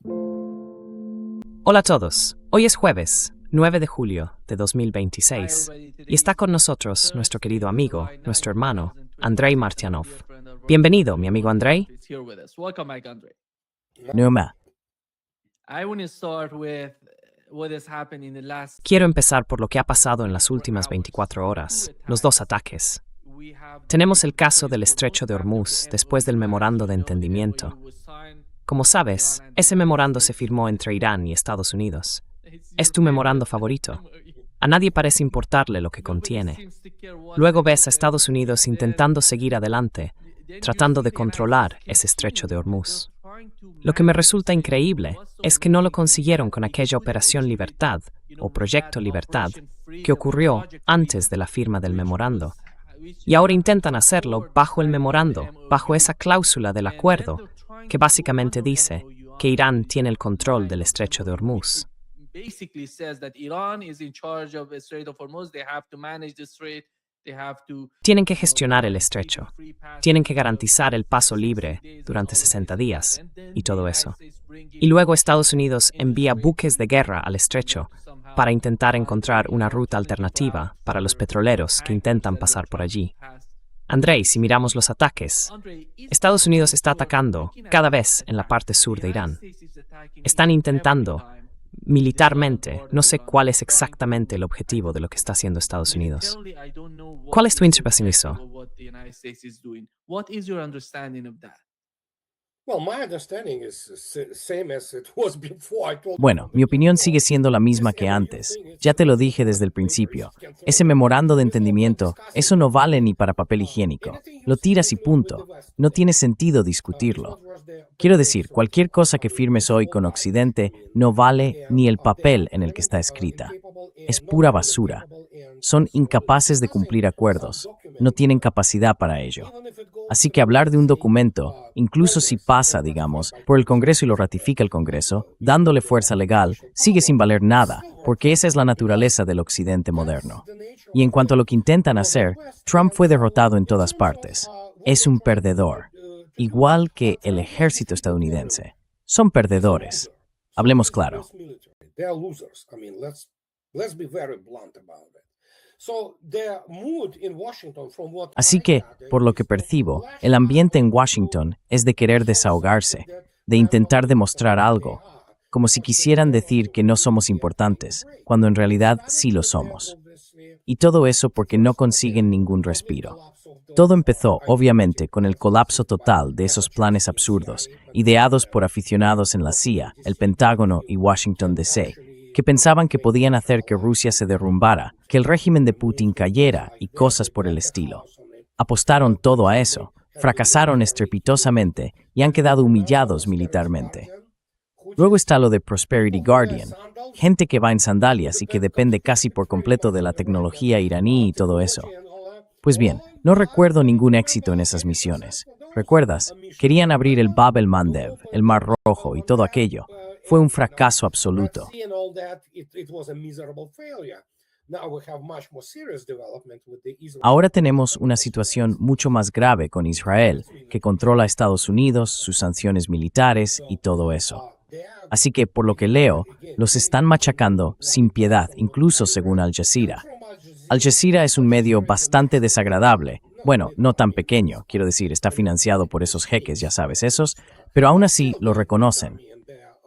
Hola a todos, hoy es jueves, 9 de julio de 2026, y está con nosotros nuestro querido amigo, nuestro hermano, Andrei Martyanov. Bienvenido, mi amigo Andrei. Numa. Quiero empezar por lo que ha pasado en las últimas 24 horas, los dos ataques. Tenemos el caso del Estrecho de Hormuz después del memorando de entendimiento. Como sabes, ese memorando se firmó entre Irán y Estados Unidos. Es tu memorando favorito. A nadie parece importarle lo que contiene. Luego ves a Estados Unidos intentando seguir adelante, tratando de controlar ese Estrecho de Hormuz. Lo que me resulta increíble es que no lo consiguieron con aquella Operación Libertad, o Proyecto Libertad, que ocurrió antes de la firma del memorando. Y ahora intentan hacerlo bajo el memorando, bajo esa cláusula del acuerdo, que básicamente dice que Irán tiene el control del Estrecho de Hormuz. Tienen que gestionar el estrecho, tienen que garantizar el paso libre durante 60 días y todo eso. Y luego Estados Unidos envía buques de guerra al estrecho para intentar encontrar una ruta alternativa para los petroleros que intentan pasar por allí. Andrei, si miramos los ataques, Estados Unidos está atacando cada vez en la parte sur de Irán. Están intentando militarmente, no sé cuál es exactamente el objetivo de lo que está haciendo Estados Unidos. ¿Cuál es tu interpretación de eso? Bueno, mi opinión sigue siendo la misma que antes. Ya te lo dije desde el principio. Ese memorando de entendimiento, eso no vale ni para papel higiénico. Lo tiras y punto. No tiene sentido discutirlo. Quiero decir, cualquier cosa que firmes hoy con Occidente no vale ni el papel en el que está escrita. Es pura basura. Son incapaces de cumplir acuerdos. No tienen capacidad para ello. Así que hablar de un documento, incluso si pasa, digamos, por el Congreso y lo ratifica el Congreso, dándole fuerza legal, sigue sin valer nada, porque esa es la naturaleza del Occidente moderno. Y en cuanto a lo que intentan hacer, Trump fue derrotado en todas partes. Es un perdedor, igual que el ejército estadounidense. Son perdedores. Hablemos claro. Así que, por lo que percibo, el ambiente en Washington es de querer desahogarse, de intentar demostrar algo, como si quisieran decir que no somos importantes, cuando en realidad sí lo somos. Y todo eso porque no consiguen ningún respiro. Todo empezó, obviamente, con el colapso total de esos planes absurdos, ideados por aficionados en la CIA, el Pentágono y Washington, D.C., que pensaban que podían hacer que Rusia se derrumbara, que el régimen de Putin cayera y cosas por el estilo. Apostaron todo a eso, fracasaron estrepitosamente y han quedado humillados militarmente. Luego está lo de Prosperity Guardian, gente que va en sandalias y que depende casi por completo de la tecnología iraní y todo eso. Pues bien, no recuerdo ningún éxito en esas misiones. ¿Recuerdas? Querían abrir el Bab el-Mandeb, el Mar Rojo y todo aquello. Fue un fracaso absoluto. Ahora tenemos una situación mucho más grave con Israel, que controla a Estados Unidos, sus sanciones militares y todo eso. Así que, por lo que leo, los están machacando sin piedad, incluso según Al Jazeera. Al Jazeera es un medio bastante desagradable. Bueno, no tan pequeño, quiero decir, está financiado por esos jeques, ya sabes, esos, pero aún así lo reconocen.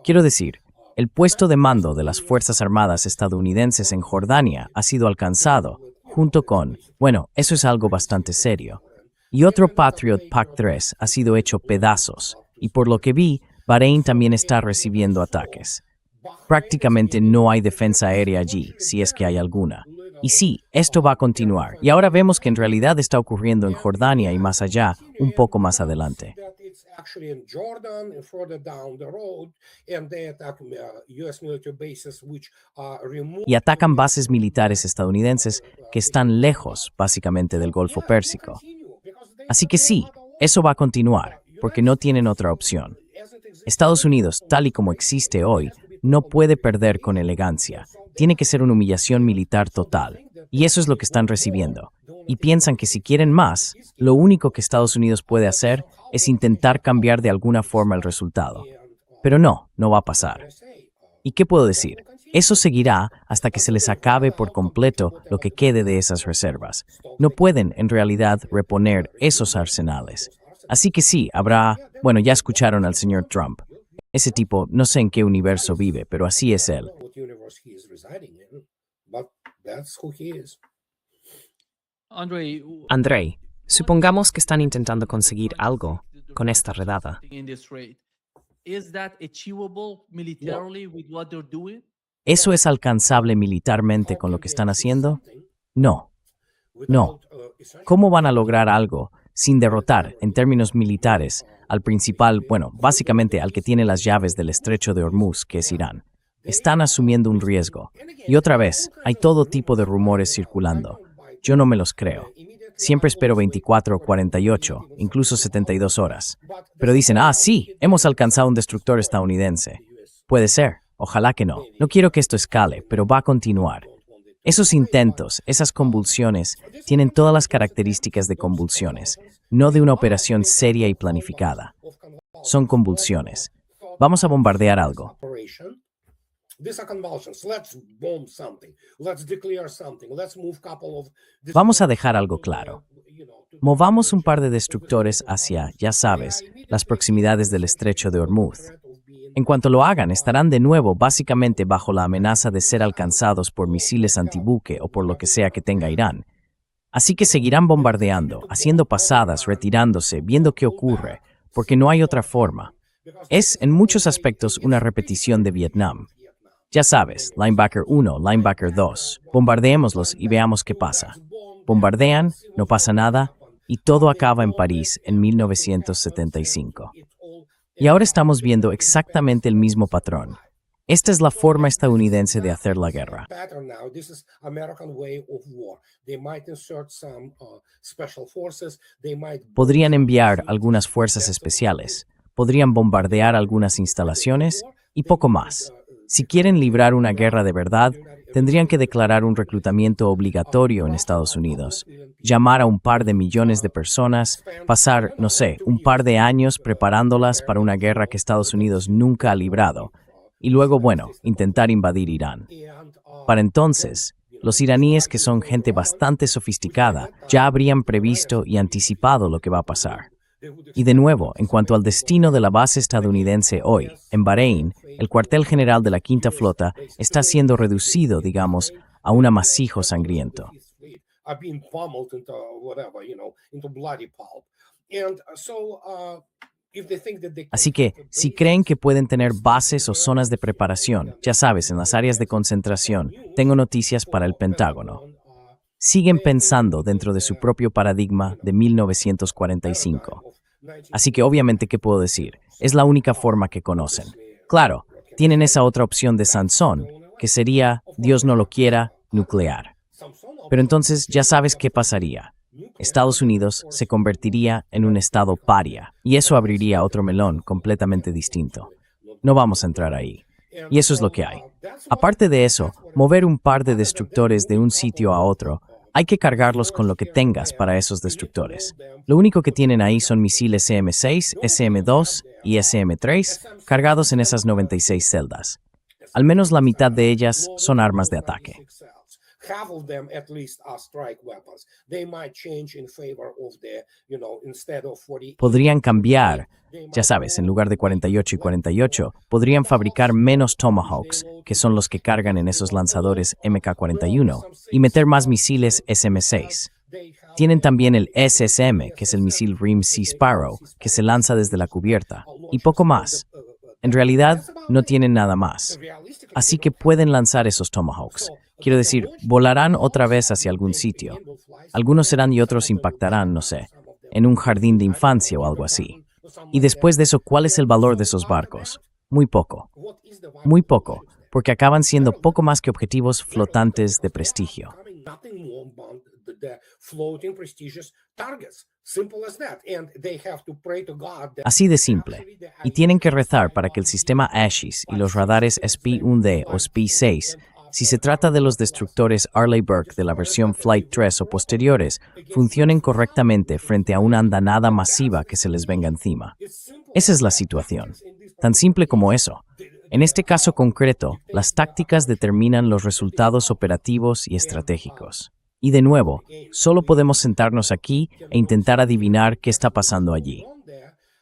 Quiero decir, el puesto de mando de las Fuerzas Armadas estadounidenses en Jordania ha sido alcanzado, junto con, bueno, eso es algo bastante serio. Y otro Patriot PAC-3 ha sido hecho pedazos, y por lo que vi, Bahrein también está recibiendo ataques. Prácticamente no hay defensa aérea allí, si es que hay alguna. Y sí, esto va a continuar, y ahora vemos que en realidad está ocurriendo en Jordania y más allá, un poco más adelante. Y atacan bases militares estadounidenses que están lejos, básicamente, del Golfo Pérsico. Así que sí, eso va a continuar, porque no tienen otra opción. Estados Unidos, tal y como existe hoy, no puede perder con elegancia. Tiene que ser una humillación militar total. Y eso es lo que están recibiendo. Y piensan que si quieren más, lo único que Estados Unidos puede hacer es intentar cambiar de alguna forma el resultado. Pero no va a pasar. ¿Y qué puedo decir? Eso seguirá hasta que se les acabe por completo lo que quede de esas reservas. No pueden, en realidad, reponer esos arsenales. Así que sí, habrá... Bueno, ya escucharon al señor Trump. Ese tipo, no sé en qué universo vive, pero así es él. Andrei, supongamos que están intentando conseguir algo con esta redada. ¿Eso es alcanzable militarmente con lo que están haciendo? No. ¿Cómo van a lograr algo sin derrotar, en términos militares, al principal, básicamente al que tiene las llaves del estrecho de Hormuz, que es Irán? Están asumiendo un riesgo. Y otra vez, hay todo tipo de rumores circulando. Yo no me los creo. Siempre espero 24, 48, incluso 72 horas. Pero dicen, sí, hemos alcanzado un destructor estadounidense. Puede ser, ojalá que no. No quiero que esto escale, pero va a continuar. Esos intentos, esas convulsiones, tienen todas las características de convulsiones, no de una operación seria y planificada. Son convulsiones. Vamos a bombardear algo. Vamos a dejar algo claro. Movamos un par de destructores hacia, ya sabes, las proximidades del estrecho de Hormuz. En cuanto lo hagan, estarán de nuevo básicamente bajo la amenaza de ser alcanzados por misiles antibuque o por lo que sea que tenga Irán. Así que seguirán bombardeando, haciendo pasadas, retirándose, viendo qué ocurre, porque no hay otra forma. Es, en muchos aspectos, una repetición de Vietnam. Ya sabes, linebacker 1, linebacker 2, bombardeémoslos y veamos qué pasa. Bombardean, no pasa nada, y todo acaba en París en 1975. Y ahora estamos viendo exactamente el mismo patrón. Esta es la forma estadounidense de hacer la guerra. Podrían enviar algunas fuerzas especiales, podrían bombardear algunas instalaciones y poco más. Si quieren librar una guerra de verdad, tendrían que declarar un reclutamiento obligatorio en Estados Unidos, llamar a un par de millones de personas, pasar, un par de años preparándolas para una guerra que Estados Unidos nunca ha librado, y luego, intentar invadir Irán. Para entonces, los iraníes, que son gente bastante sofisticada, ya habrían previsto y anticipado lo que va a pasar. Y de nuevo, en cuanto al destino de la base estadounidense hoy, en Bahrein, el cuartel general de la Quinta Flota está siendo reducido, a un amasijo sangriento. Así que, si creen que pueden tener bases o zonas de preparación, ya sabes, en las áreas de concentración, tengo noticias para el Pentágono. Siguen pensando dentro de su propio paradigma de 1945. Así que obviamente, ¿qué puedo decir? Es la única forma que conocen. Claro, tienen esa otra opción de Sansón, que sería, Dios no lo quiera, nuclear. Pero entonces ya sabes qué pasaría. Estados Unidos se convertiría en un estado paria, y eso abriría otro melón completamente distinto. No vamos a entrar ahí. Y eso es lo que hay. Aparte de eso, mover un par de destructores de un sitio a otro, hay que cargarlos con lo que tengas para esos destructores. Lo único que tienen ahí son misiles SM-6, SM-2 y SM-3 cargados en esas 96 celdas. Al menos la mitad de ellas son armas de ataque. Podrían cambiar, ya sabes, en lugar de 48 y 48, podrían fabricar menos Tomahawks, que son los que cargan en esos lanzadores MK-41, y meter más misiles SM-6. Tienen también el SSM, que es el misil RIM Sea Sparrow, que se lanza desde la cubierta, y poco más. En realidad, no tienen nada más. Así que pueden lanzar esos Tomahawks. Quiero decir, volarán otra vez hacia algún sitio. Algunos serán y otros impactarán, en un jardín de infancia o algo así. Y después de eso, ¿cuál es el valor de esos barcos? Muy poco. Muy poco, porque acaban siendo poco más que objetivos flotantes de prestigio. Así de simple. Y tienen que rezar para que el sistema ASHIS y los radares SPI-1D o SPI-6, si se trata de los destructores Arleigh Burke de la versión Flight 3 o posteriores, funcionen correctamente frente a una andanada masiva que se les venga encima. Esa es la situación. Tan simple como eso. En este caso concreto, las tácticas determinan los resultados operativos y estratégicos. Y de nuevo, solo podemos sentarnos aquí e intentar adivinar qué está pasando allí.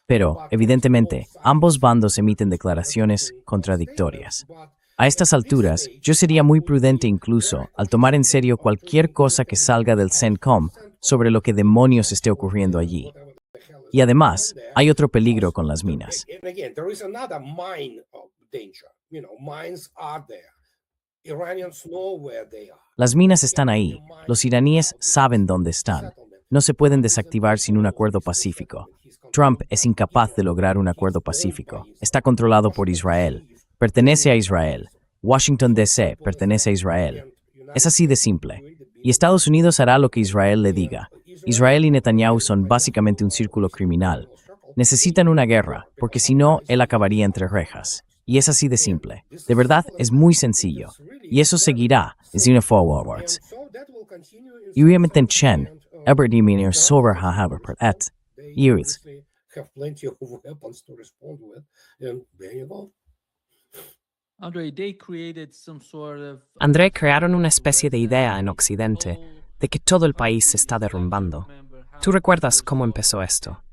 Pero, evidentemente, ambos bandos emiten declaraciones contradictorias. A estas alturas, yo sería muy prudente incluso al tomar en serio cualquier cosa que salga del CENTCOM sobre lo que demonios esté ocurriendo allí. Y además, hay otro peligro con las minas. Las minas están ahí. Los iraníes saben dónde están. No se pueden desactivar sin un acuerdo pacífico. Trump es incapaz de lograr un acuerdo pacífico. Está controlado por Israel. Pertenece a Israel. Washington, D.C. pertenece a Israel. Es así de simple. Y Estados Unidos hará lo que Israel le diga. Israel y Netanyahu son básicamente un círculo criminal. Necesitan una guerra, porque si no, él acabaría entre rejas. Y es así de simple. De verdad, es muy sencillo. Y eso seguirá, forwards. Y obviamente en Chen, Aberdeen sobre et Iris. André, crearon una especie de idea en Occidente de que todo el país se está derrumbando. ¿Tú recuerdas cómo empezó esto?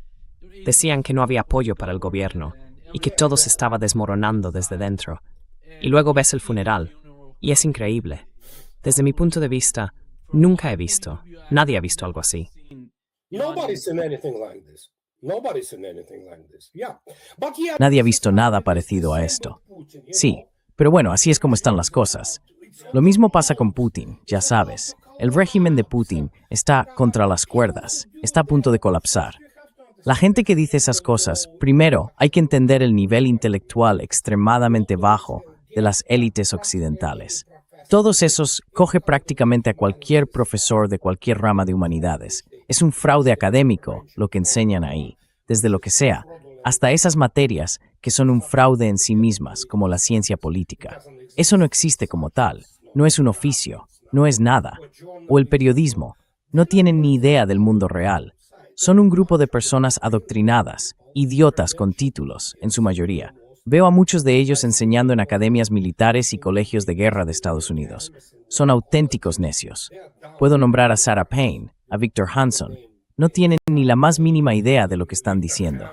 Decían que no había apoyo para el gobierno y que todo se estaba desmoronando desde dentro. Y luego ves el funeral, y es increíble. Desde mi punto de vista, nunca he visto, nadie ha visto algo así. Nadie ha visto nada parecido a esto. Sí, pero bueno, así es como están las cosas. Lo mismo pasa con Putin, ya sabes. El régimen de Putin está contra las cuerdas, está a punto de colapsar. La gente que dice esas cosas, primero, hay que entender el nivel intelectual extremadamente bajo de las élites occidentales. Todos esos coge prácticamente a cualquier profesor de cualquier rama de humanidades. Es un fraude académico lo que enseñan ahí, desde lo que sea, hasta esas materias que son un fraude en sí mismas, como la ciencia política. Eso no existe como tal, no es un oficio, no es nada. O el periodismo, no tienen ni idea del mundo real. Son un grupo de personas adoctrinadas, idiotas con títulos, en su mayoría. Veo a muchos de ellos enseñando en academias militares y colegios de guerra de Estados Unidos. Son auténticos necios. Puedo nombrar a Sarah Payne, a Victor Hanson. No tienen ni la más mínima idea de lo que están diciendo.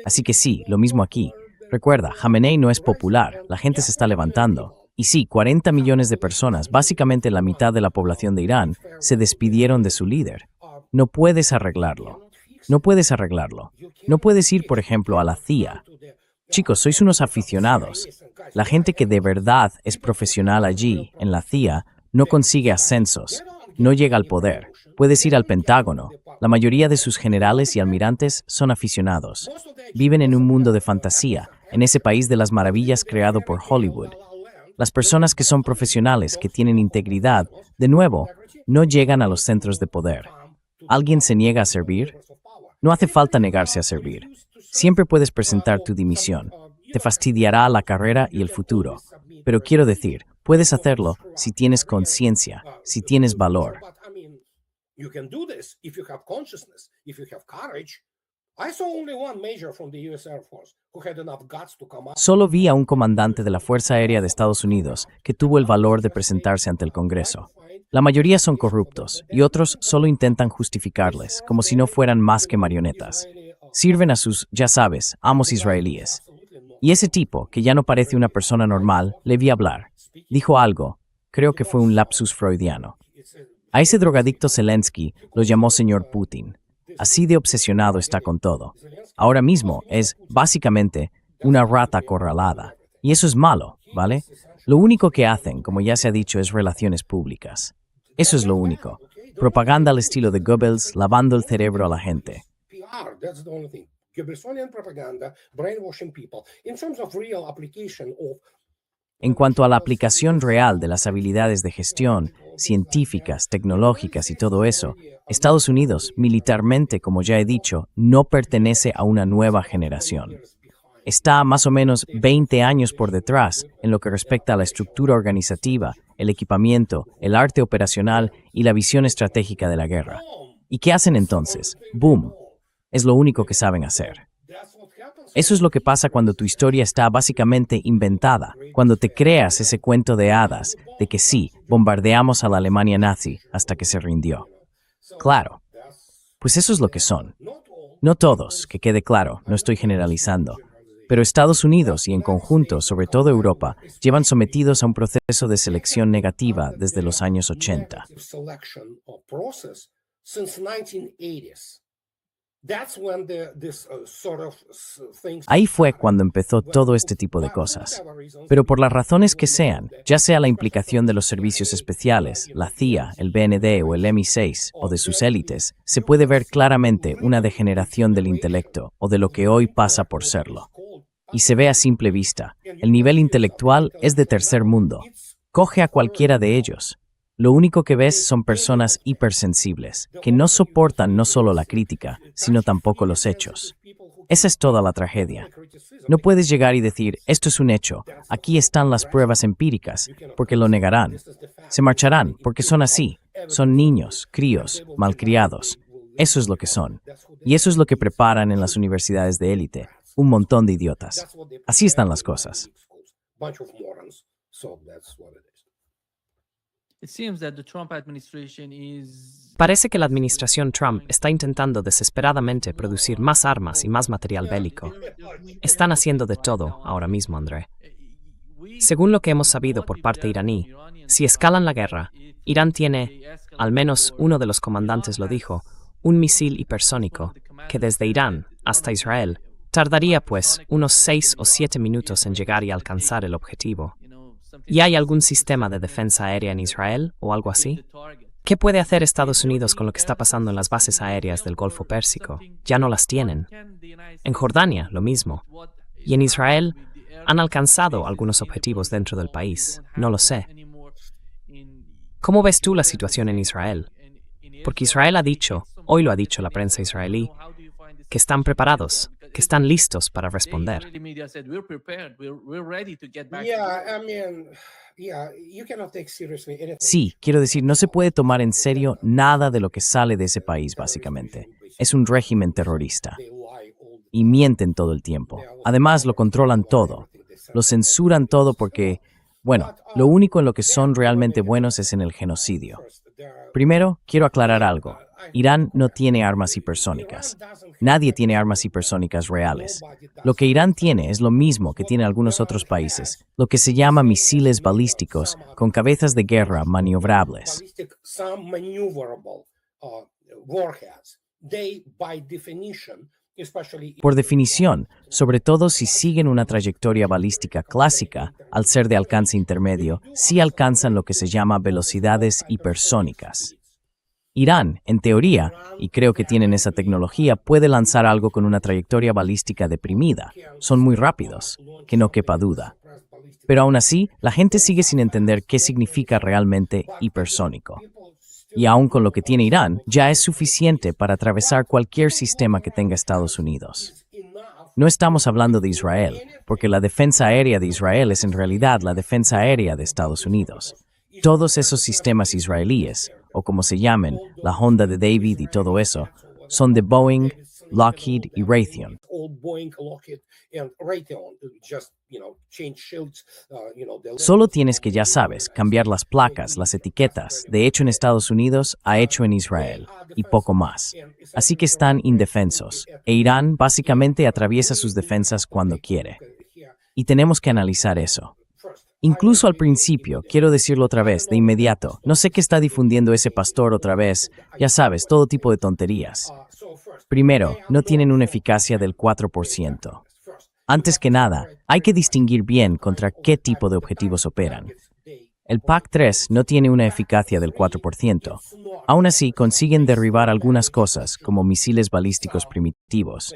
Así que sí, lo mismo aquí. Recuerda, Jamenei no es popular, la gente se está levantando. Y sí, 40 millones de personas, básicamente la mitad de la población de Irán, se despidieron de su líder. No puedes arreglarlo. No puedes arreglarlo. No puedes ir, por ejemplo, a la CIA. Chicos, sois unos aficionados. La gente que de verdad es profesional allí, en la CIA, no consigue ascensos, no llega al poder. Puedes ir al Pentágono. La mayoría de sus generales y almirantes son aficionados. Viven en un mundo de fantasía, en ese país de las maravillas creado por Hollywood. Las personas que son profesionales, que tienen integridad, de nuevo, no llegan a los centros de poder. ¿Alguien se niega a servir? No hace falta negarse a servir. Siempre puedes presentar tu dimisión. Te fastidiará la carrera y el futuro. Pero quiero decir, puedes hacerlo si tienes conciencia, si tienes valor. Solo vi a un comandante de la Fuerza Aérea de Estados Unidos que tuvo el valor de presentarse ante el Congreso. La mayoría son corruptos y otros solo intentan justificarles, como si no fueran más que marionetas. Sirven a sus, ya sabes, amos israelíes. Y ese tipo, que ya no parece una persona normal, le vi hablar. Dijo algo, creo que fue un lapsus freudiano. A ese drogadicto Zelensky lo llamó señor Putin. Así de obsesionado está con todo. Ahora mismo es, básicamente, una rata acorralada. Y eso es malo, ¿vale? Lo único que hacen, como ya se ha dicho, es relaciones públicas. Eso es lo único. Propaganda al estilo de Goebbels, lavando el cerebro a la gente. En cuanto a la aplicación real de las habilidades de gestión, científicas, tecnológicas y todo eso, Estados Unidos, militarmente, como ya he dicho, no pertenece a una nueva generación. está más o menos 20 años por detrás en lo que respecta a la estructura organizativa, el equipamiento, el arte operacional y la visión estratégica de la guerra. ¿Y qué hacen entonces? ¡Boom! Es lo único que saben hacer. Eso es lo que pasa cuando tu historia está básicamente inventada, cuando te creas ese cuento de hadas de que sí, bombardeamos a la Alemania nazi hasta que se rindió. Claro, pues eso es lo que son. No todos, que quede claro, no estoy generalizando, pero Estados Unidos y en conjunto, sobre todo Europa, llevan sometidos a un proceso de selección negativa desde los años 80. Ahí fue cuando empezó todo este tipo de cosas. Pero por las razones que sean, ya sea la implicación de los servicios especiales, la CIA, el BND o el MI6 o de sus élites, se puede ver claramente una degeneración del intelecto o de lo que hoy pasa por serlo. Y se ve a simple vista, el nivel intelectual es de tercer mundo. Coge a cualquiera de ellos. Lo único que ves son personas hipersensibles, que no soportan no solo la crítica, sino tampoco los hechos. Esa es toda la tragedia. No puedes llegar y decir, esto es un hecho, aquí están las pruebas empíricas, porque lo negarán. Se marcharán, porque son así. Son niños, críos, malcriados. Eso es lo que son. Y eso es lo que preparan en las universidades de élite. Un montón de idiotas. Así están las cosas. Parece que la administración Trump está intentando desesperadamente producir más armas y más material bélico. Están haciendo de todo ahora mismo, André. Según lo que hemos sabido por parte iraní, si escalan la guerra, Irán tiene, al menos uno de los comandantes lo dijo, un misil hipersónico que desde Irán hasta Israel tardaría pues unos 6 o 7 minutos en llegar y alcanzar el objetivo. ¿Y hay algún sistema de defensa aérea en Israel o algo así? ¿Qué puede hacer Estados Unidos con lo que está pasando en las bases aéreas del Golfo Pérsico? Ya no las tienen. En Jordania, lo mismo. Y en Israel, han alcanzado algunos objetivos dentro del país. No lo sé. ¿Cómo ves tú la situación en Israel? Porque Israel ha dicho, hoy lo ha dicho la prensa israelí, que están preparados, que están listos para responder. Sí, quiero decir, no se puede tomar en serio nada de lo que sale de ese país, básicamente. Es un régimen terrorista. Y mienten todo el tiempo. Además, lo controlan todo. Lo censuran todo porque, bueno, lo único en lo que son realmente buenos es en el genocidio. Primero, quiero aclarar algo. Irán no tiene armas hipersónicas. Nadie tiene armas hipersónicas reales. Lo que Irán tiene es lo mismo que tienen algunos otros países, lo que se llama misiles balísticos con cabezas de guerra maniobrables. Por definición, sobre todo si siguen una trayectoria balística clásica, al ser de alcance intermedio, sí alcanzan lo que se llama velocidades hipersónicas. Irán, en teoría, y creo que tienen esa tecnología, puede lanzar algo con una trayectoria balística deprimida. Son muy rápidos, que no quepa duda. Pero aún así, la gente sigue sin entender qué significa realmente hipersónico. Y aún con lo que tiene Irán, ya es suficiente para atravesar cualquier sistema que tenga Estados Unidos. No estamos hablando de Israel, porque la defensa aérea de Israel es en realidad la defensa aérea de Estados Unidos. Todos esos sistemas israelíes, o como se llamen, la Honda de David y todo eso, son de Boeing, Lockheed y Raytheon. Solo tienes que, ya sabes, cambiar las placas, las etiquetas, de hecho en Estados Unidos a hecho en Israel, y poco más. Así que están indefensos, e Irán básicamente atraviesa sus defensas cuando quiere. Y tenemos que analizar eso. Incluso al principio, quiero decirlo otra vez, de inmediato, no sé qué está difundiendo ese pastor otra vez, ya sabes, todo tipo de tonterías. Primero, no tienen una eficacia del 4%. Antes que nada, hay que distinguir bien contra qué tipo de objetivos operan. El PAC-3 no tiene una eficacia del 4%. Aún así, consiguen derribar algunas cosas, como misiles balísticos primitivos.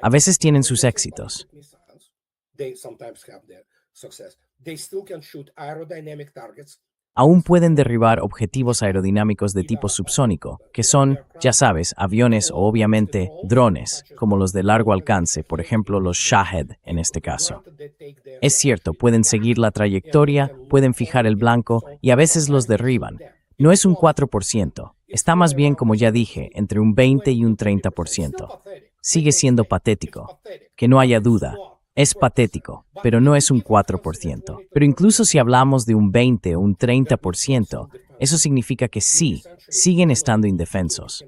A veces tienen sus éxitos. Aún pueden derribar objetivos aerodinámicos de tipo subsónico, que son, ya sabes, aviones o obviamente drones, como los de largo alcance, por ejemplo los Shahed en este caso. Es cierto, pueden seguir la trayectoria, pueden fijar el blanco y a veces los derriban. No es un 4%, está más bien, como ya dije, entre un 20 y un 30%. Sigue siendo patético, que no haya duda. Es patético, pero no es un 4%. Pero incluso si hablamos de un 20 o un 30%, eso significa que sí, siguen estando indefensos.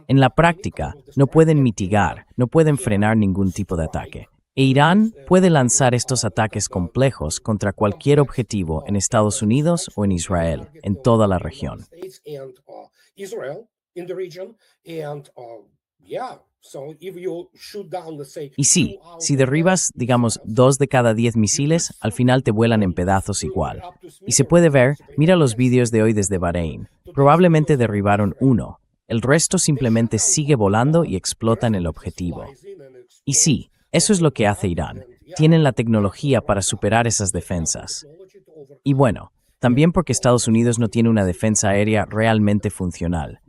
En la práctica, no pueden mitigar, no pueden frenar ningún tipo de ataque. E Irán puede lanzar estos ataques complejos contra cualquier objetivo en Estados Unidos o en Israel, en toda la región. Y sí, si derribas, digamos, 2 de cada 10 misiles, al final te vuelan en pedazos igual. Y se puede ver, mira los vídeos de hoy desde Bahrein. Probablemente derribaron uno. El resto simplemente sigue volando y explota en el objetivo. Y sí, eso es lo que hace Irán. Tienen la tecnología para superar esas defensas. Y bueno, también porque Estados Unidos no tiene una defensa aérea realmente funcional.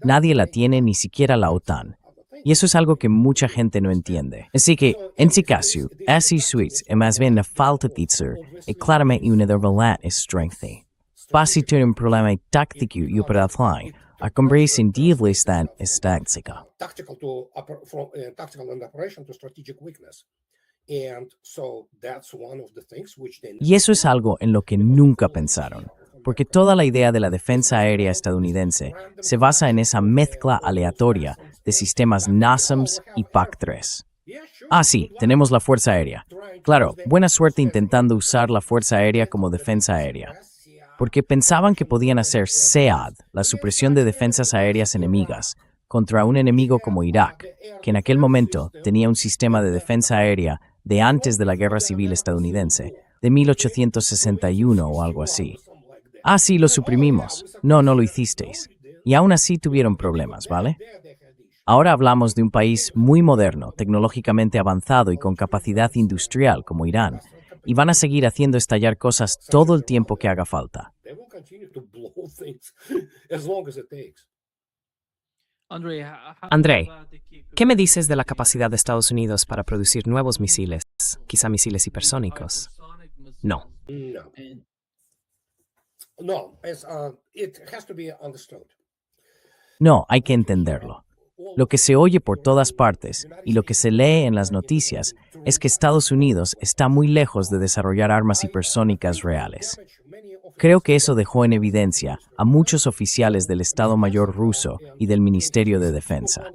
Nadie la tiene, ni siquiera la OTAN. Y eso es algo que mucha gente no entiende. Así que, en ese caso, así suits es más bien la falta de teacher y claramente una debilidad es strength. Pasi tiene un problema táctico y operacional, a comprender indivisible están estática. Y eso es algo en lo que nunca pensaron, porque toda la idea de la defensa aérea estadounidense se basa en esa mezcla aleatoria de sistemas NASAMS y PAC-3. Ah, sí, tenemos la Fuerza Aérea. Claro, buena suerte intentando usar la Fuerza Aérea como defensa aérea, porque pensaban que podían hacer SEAD, la supresión de defensas aéreas enemigas, contra un enemigo como Irak, que en aquel momento tenía un sistema de defensa aérea de antes de la Guerra Civil estadounidense, de 1861 o algo así. Ah, sí, lo suprimimos. No, no lo hicisteis. Y aún así tuvieron problemas, ¿vale? Ahora hablamos de un país muy moderno, tecnológicamente avanzado y con capacidad industrial como Irán, y van a seguir haciendo estallar cosas todo el tiempo que haga falta. André, ¿qué me dices de la capacidad de Estados Unidos para producir nuevos misiles, quizá misiles hipersónicos? No. No, hay que entenderlo. Lo que se oye por todas partes y lo que se lee en las noticias es que Estados Unidos está muy lejos de desarrollar armas hipersónicas reales. Creo que eso dejó en evidencia a muchos oficiales del Estado Mayor ruso y del Ministerio de Defensa.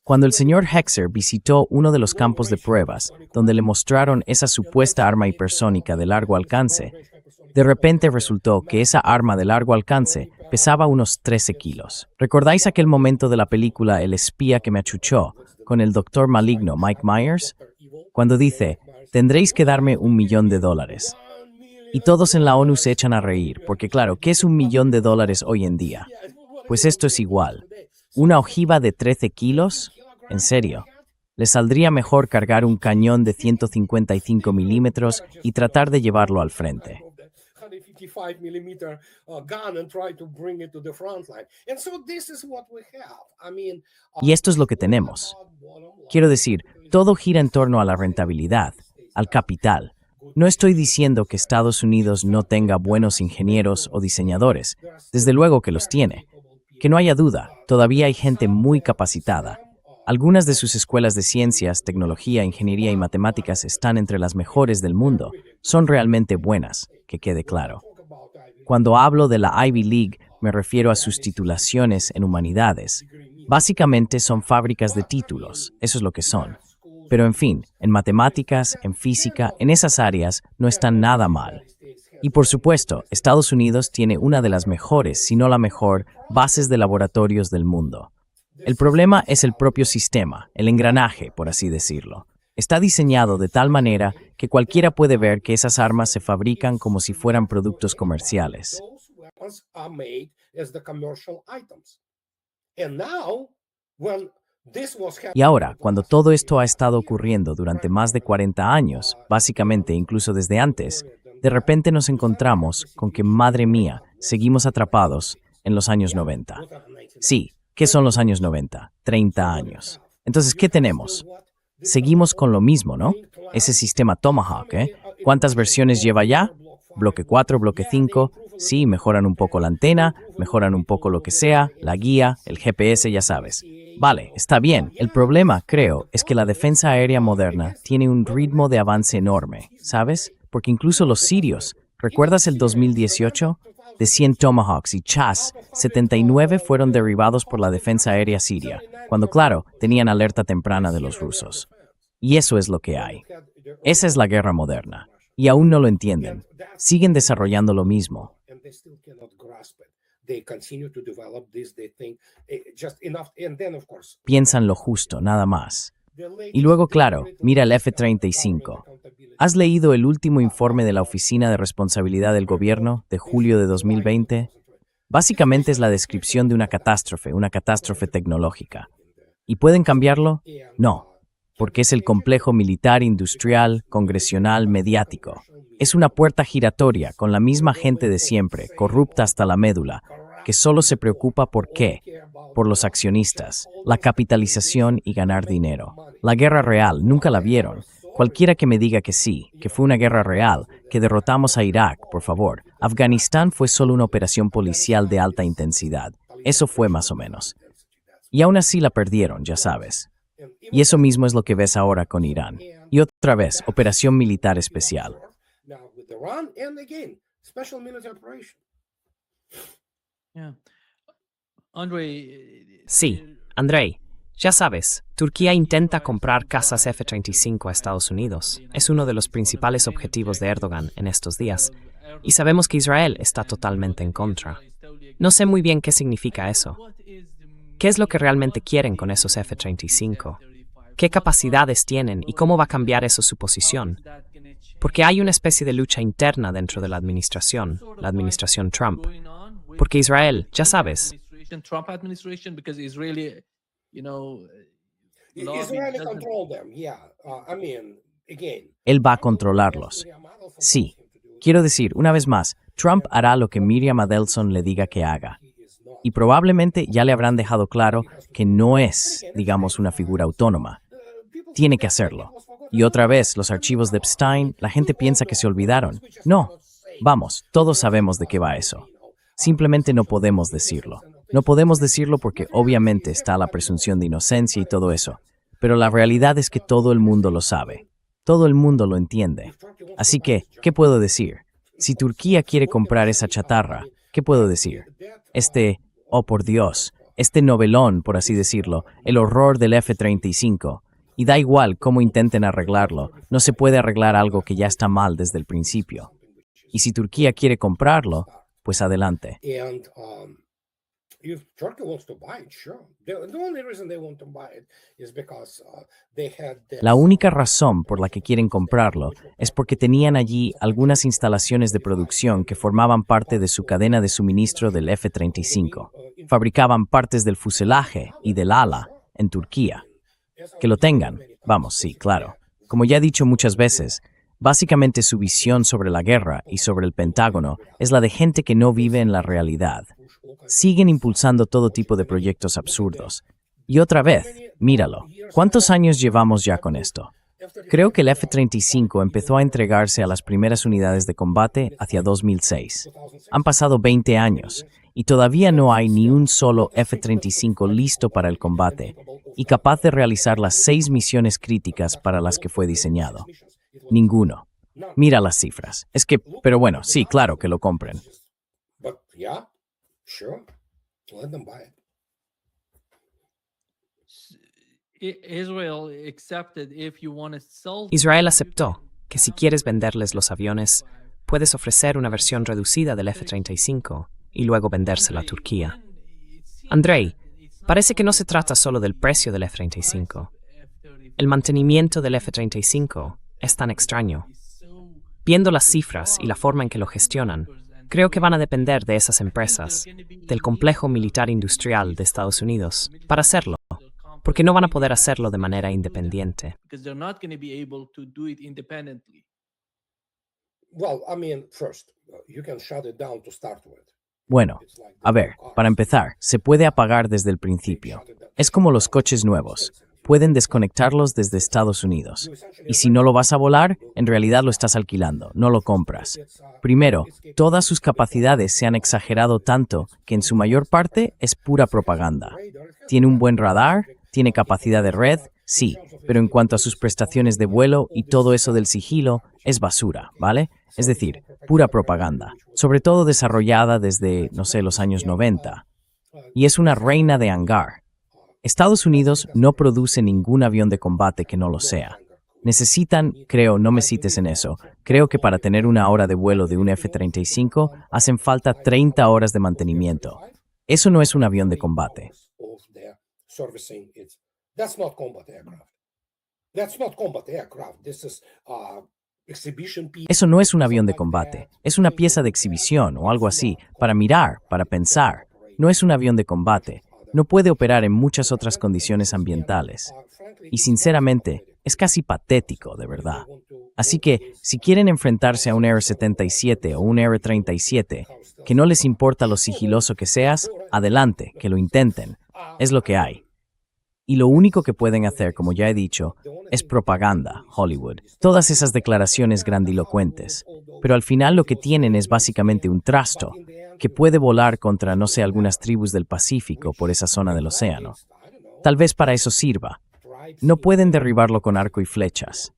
Cuando el señor Hexer visitó uno de los campos de pruebas, donde le mostraron esa supuesta arma hipersónica de largo alcance, de repente resultó que esa arma de largo alcance pesaba unos 13 kilos. ¿Recordáis aquel momento de la película El espía que me achuchó, con el doctor maligno Mike Myers? Cuando dice, tendréis que darme $1 millón. Y todos en la ONU se echan a reír, porque claro, ¿qué es $1 millón hoy en día? Pues esto es igual. ¿Una ojiva de 13 kilos? ¿En serio? Les saldría mejor cargar un cañón de 155 milímetros y tratar de llevarlo al frente. Y esto es lo que tenemos. Quiero decir, todo gira en torno a la rentabilidad, al capital. No estoy diciendo que Estados Unidos no tenga buenos ingenieros o diseñadores. Desde luego que los tiene. Que no haya duda, todavía hay gente muy capacitada. Algunas de sus escuelas de ciencias, tecnología, ingeniería y matemáticas están entre las mejores del mundo. Son realmente buenas, que quede claro. Cuando hablo de la Ivy League, me refiero a sus titulaciones en humanidades. Básicamente son fábricas de títulos, eso es lo que son. Pero en fin, en matemáticas, en física, en esas áreas no están nada mal. Y por supuesto, Estados Unidos tiene una de las mejores, si no la mejor, bases de laboratorios del mundo. El problema es el propio sistema, el engranaje, por así decirlo. Está diseñado de tal manera que cualquiera puede ver que esas armas se fabrican como si fueran productos comerciales. Y ahora, cuando todo esto ha estado ocurriendo durante más de 40 años, básicamente incluso desde antes, de repente nos encontramos con que, madre mía, seguimos atrapados en los años 90. Sí, ¿qué son los años 90? 30 años. Entonces, ¿qué tenemos? Seguimos con lo mismo, ¿no? Ese sistema Tomahawk, ¿eh? ¿Cuántas versiones lleva ya? Bloque 4, bloque 5. Sí, mejoran un poco la antena, mejoran un poco lo que sea, la guía, el GPS, ya sabes. Vale, está bien. El problema, creo, es que la defensa aérea moderna tiene un ritmo de avance enorme, ¿sabes? Porque incluso los sirios, ¿recuerdas el 2018? De 100 Tomahawks y Chas, 79 fueron derribados por la defensa aérea siria, cuando claro, tenían alerta temprana de los rusos. Y eso es lo que hay. Esa es la guerra moderna. Y aún no lo entienden. Siguen desarrollando lo mismo. Piensan lo justo, nada más. Y luego, claro, mira el F-35. ¿Has leído el último informe de la Oficina de Responsabilidad del Gobierno de julio de 2020? Básicamente es la descripción de una catástrofe tecnológica. ¿Y pueden cambiarlo? No, porque es el complejo militar, industrial, congresional, mediático. Es una puerta giratoria con la misma gente de siempre, corrupta hasta la médula, que solo se preocupa por qué, por los accionistas, la capitalización y ganar dinero. La guerra real, nunca la vieron. Cualquiera que me diga que sí, que fue una guerra real, que derrotamos a Irak, por favor. Afganistán fue solo una operación policial de alta intensidad. Eso fue más o menos. Y aún así la perdieron, ya sabes. Y eso mismo es lo que ves ahora con Irán. Y otra vez, operación militar especial. Sí, Andrei, ya sabes, Turquía intenta comprar casas F-35 a Estados Unidos. Es uno de los principales objetivos de Erdogan en estos días. Y sabemos que Israel está totalmente en contra. No sé muy bien qué significa eso. ¿Qué es lo que realmente quieren con esos F-35? ¿Qué capacidades tienen y cómo va a cambiar eso su posición? Porque hay una especie de lucha interna dentro de la administración Trump. Porque Israel, ya sabes, Él va a controlarlos. Sí. Quiero decir, una vez más, Trump hará lo que Miriam Adelson le diga que haga. Y probablemente ya le habrán dejado claro que no es, digamos, una figura autónoma. Tiene que hacerlo. Y otra vez, los archivos de Epstein, la gente piensa que se olvidaron. No. Vamos, todos sabemos de qué va eso. Simplemente no podemos decirlo. No podemos decirlo porque obviamente está la presunción de inocencia y todo eso. Pero la realidad es que todo el mundo lo sabe. Todo el mundo lo entiende. Así que, ¿qué puedo decir? Si Turquía quiere comprar esa chatarra, ¿qué puedo decir? Oh por Dios, este novelón, por así decirlo, el horror del F-35. Y da igual cómo intenten arreglarlo, no se puede arreglar algo que ya está mal desde el principio. Y si Turquía quiere comprarlo, pues adelante. La única razón por la que quieren comprarlo es porque tenían allí algunas instalaciones de producción que formaban parte de su cadena de suministro del F-35. Fabricaban partes del fuselaje y del ala en Turquía. Que lo tengan. Vamos, sí, claro. Como ya he dicho muchas veces, básicamente su visión sobre la guerra y sobre el Pentágono es la de gente que no vive en la realidad. Siguen impulsando todo tipo de proyectos absurdos. Y otra vez, míralo, ¿cuántos años llevamos ya con esto? Creo que el F-35 empezó a entregarse a las primeras unidades de combate hacia 2006. Han pasado 20 años y todavía no hay ni un solo F-35 listo para el combate y capaz de realizar las 6 misiones críticas para las que fue diseñado. Ninguno. Mira las cifras. Pero bueno, sí, claro que lo compren. Israel aceptó que si quieres venderles los aviones, puedes ofrecer una versión reducida del F-35 y luego vendérsela a Turquía. Andrei, parece que no se trata solo del precio del F-35. El mantenimiento del F-35 es tan extraño. Viendo las cifras y la forma en que lo gestionan, creo que van a depender de esas empresas, del complejo militar industrial de Estados Unidos, para hacerlo, porque no van a poder hacerlo de manera independiente. Well, I mean, first, you can shut it down to start with. Bueno, a ver, para empezar, se puede apagar desde el principio. Es como los coches nuevos. Pueden desconectarlos desde Estados Unidos. Y si no lo vas a volar, en realidad lo estás alquilando, no lo compras. Primero, todas sus capacidades se han exagerado tanto que en su mayor parte es pura propaganda. ¿Tiene un buen radar? ¿Tiene capacidad de red? Sí, pero en cuanto a sus prestaciones de vuelo y todo eso del sigilo, es basura, ¿vale? Es decir, pura propaganda, sobre todo desarrollada desde, no sé, los años 90. Y es una reina de hangar. Estados Unidos no produce ningún avión de combate que no lo sea. Necesitan, creo, no me cites en eso, creo que para tener una hora de vuelo de un F-35 hacen falta 30 horas de mantenimiento. Eso no es un avión de combate. Eso no es un avión de combate, es una pieza de exhibición o algo así, para mirar, para pensar. No es un avión de combate, no puede operar en muchas otras condiciones ambientales. Y sinceramente, es casi patético, de verdad. Así que, si quieren enfrentarse a un R-77 o un R-37, que no les importa lo sigiloso que seas, adelante, que lo intenten. Es lo que hay. Y lo único que pueden hacer, como ya he dicho, es propaganda, Hollywood. Todas esas declaraciones grandilocuentes. Pero al final lo que tienen es básicamente un trasto, que puede volar contra, no sé, algunas tribus del Pacífico por esa zona del océano. Tal vez para eso sirva. No pueden derribarlo con arco y flechas.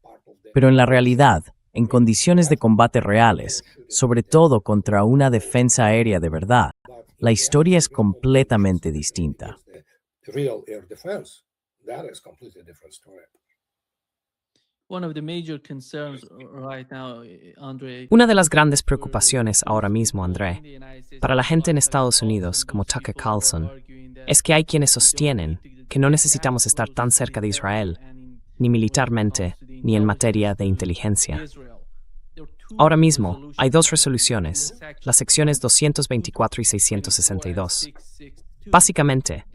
Pero en la realidad, en condiciones de combate reales, sobre todo contra una defensa aérea de verdad, la historia es completamente distinta. Una de las grandes preocupaciones ahora mismo, André, para la gente en Estados Unidos, como Tucker Carlson, es que hay quienes sostienen que no necesitamos estar tan cerca de Israel, ni militarmente, ni en materia de inteligencia. Ahora mismo, hay dos resoluciones, las secciones 224 y 662. Básicamente,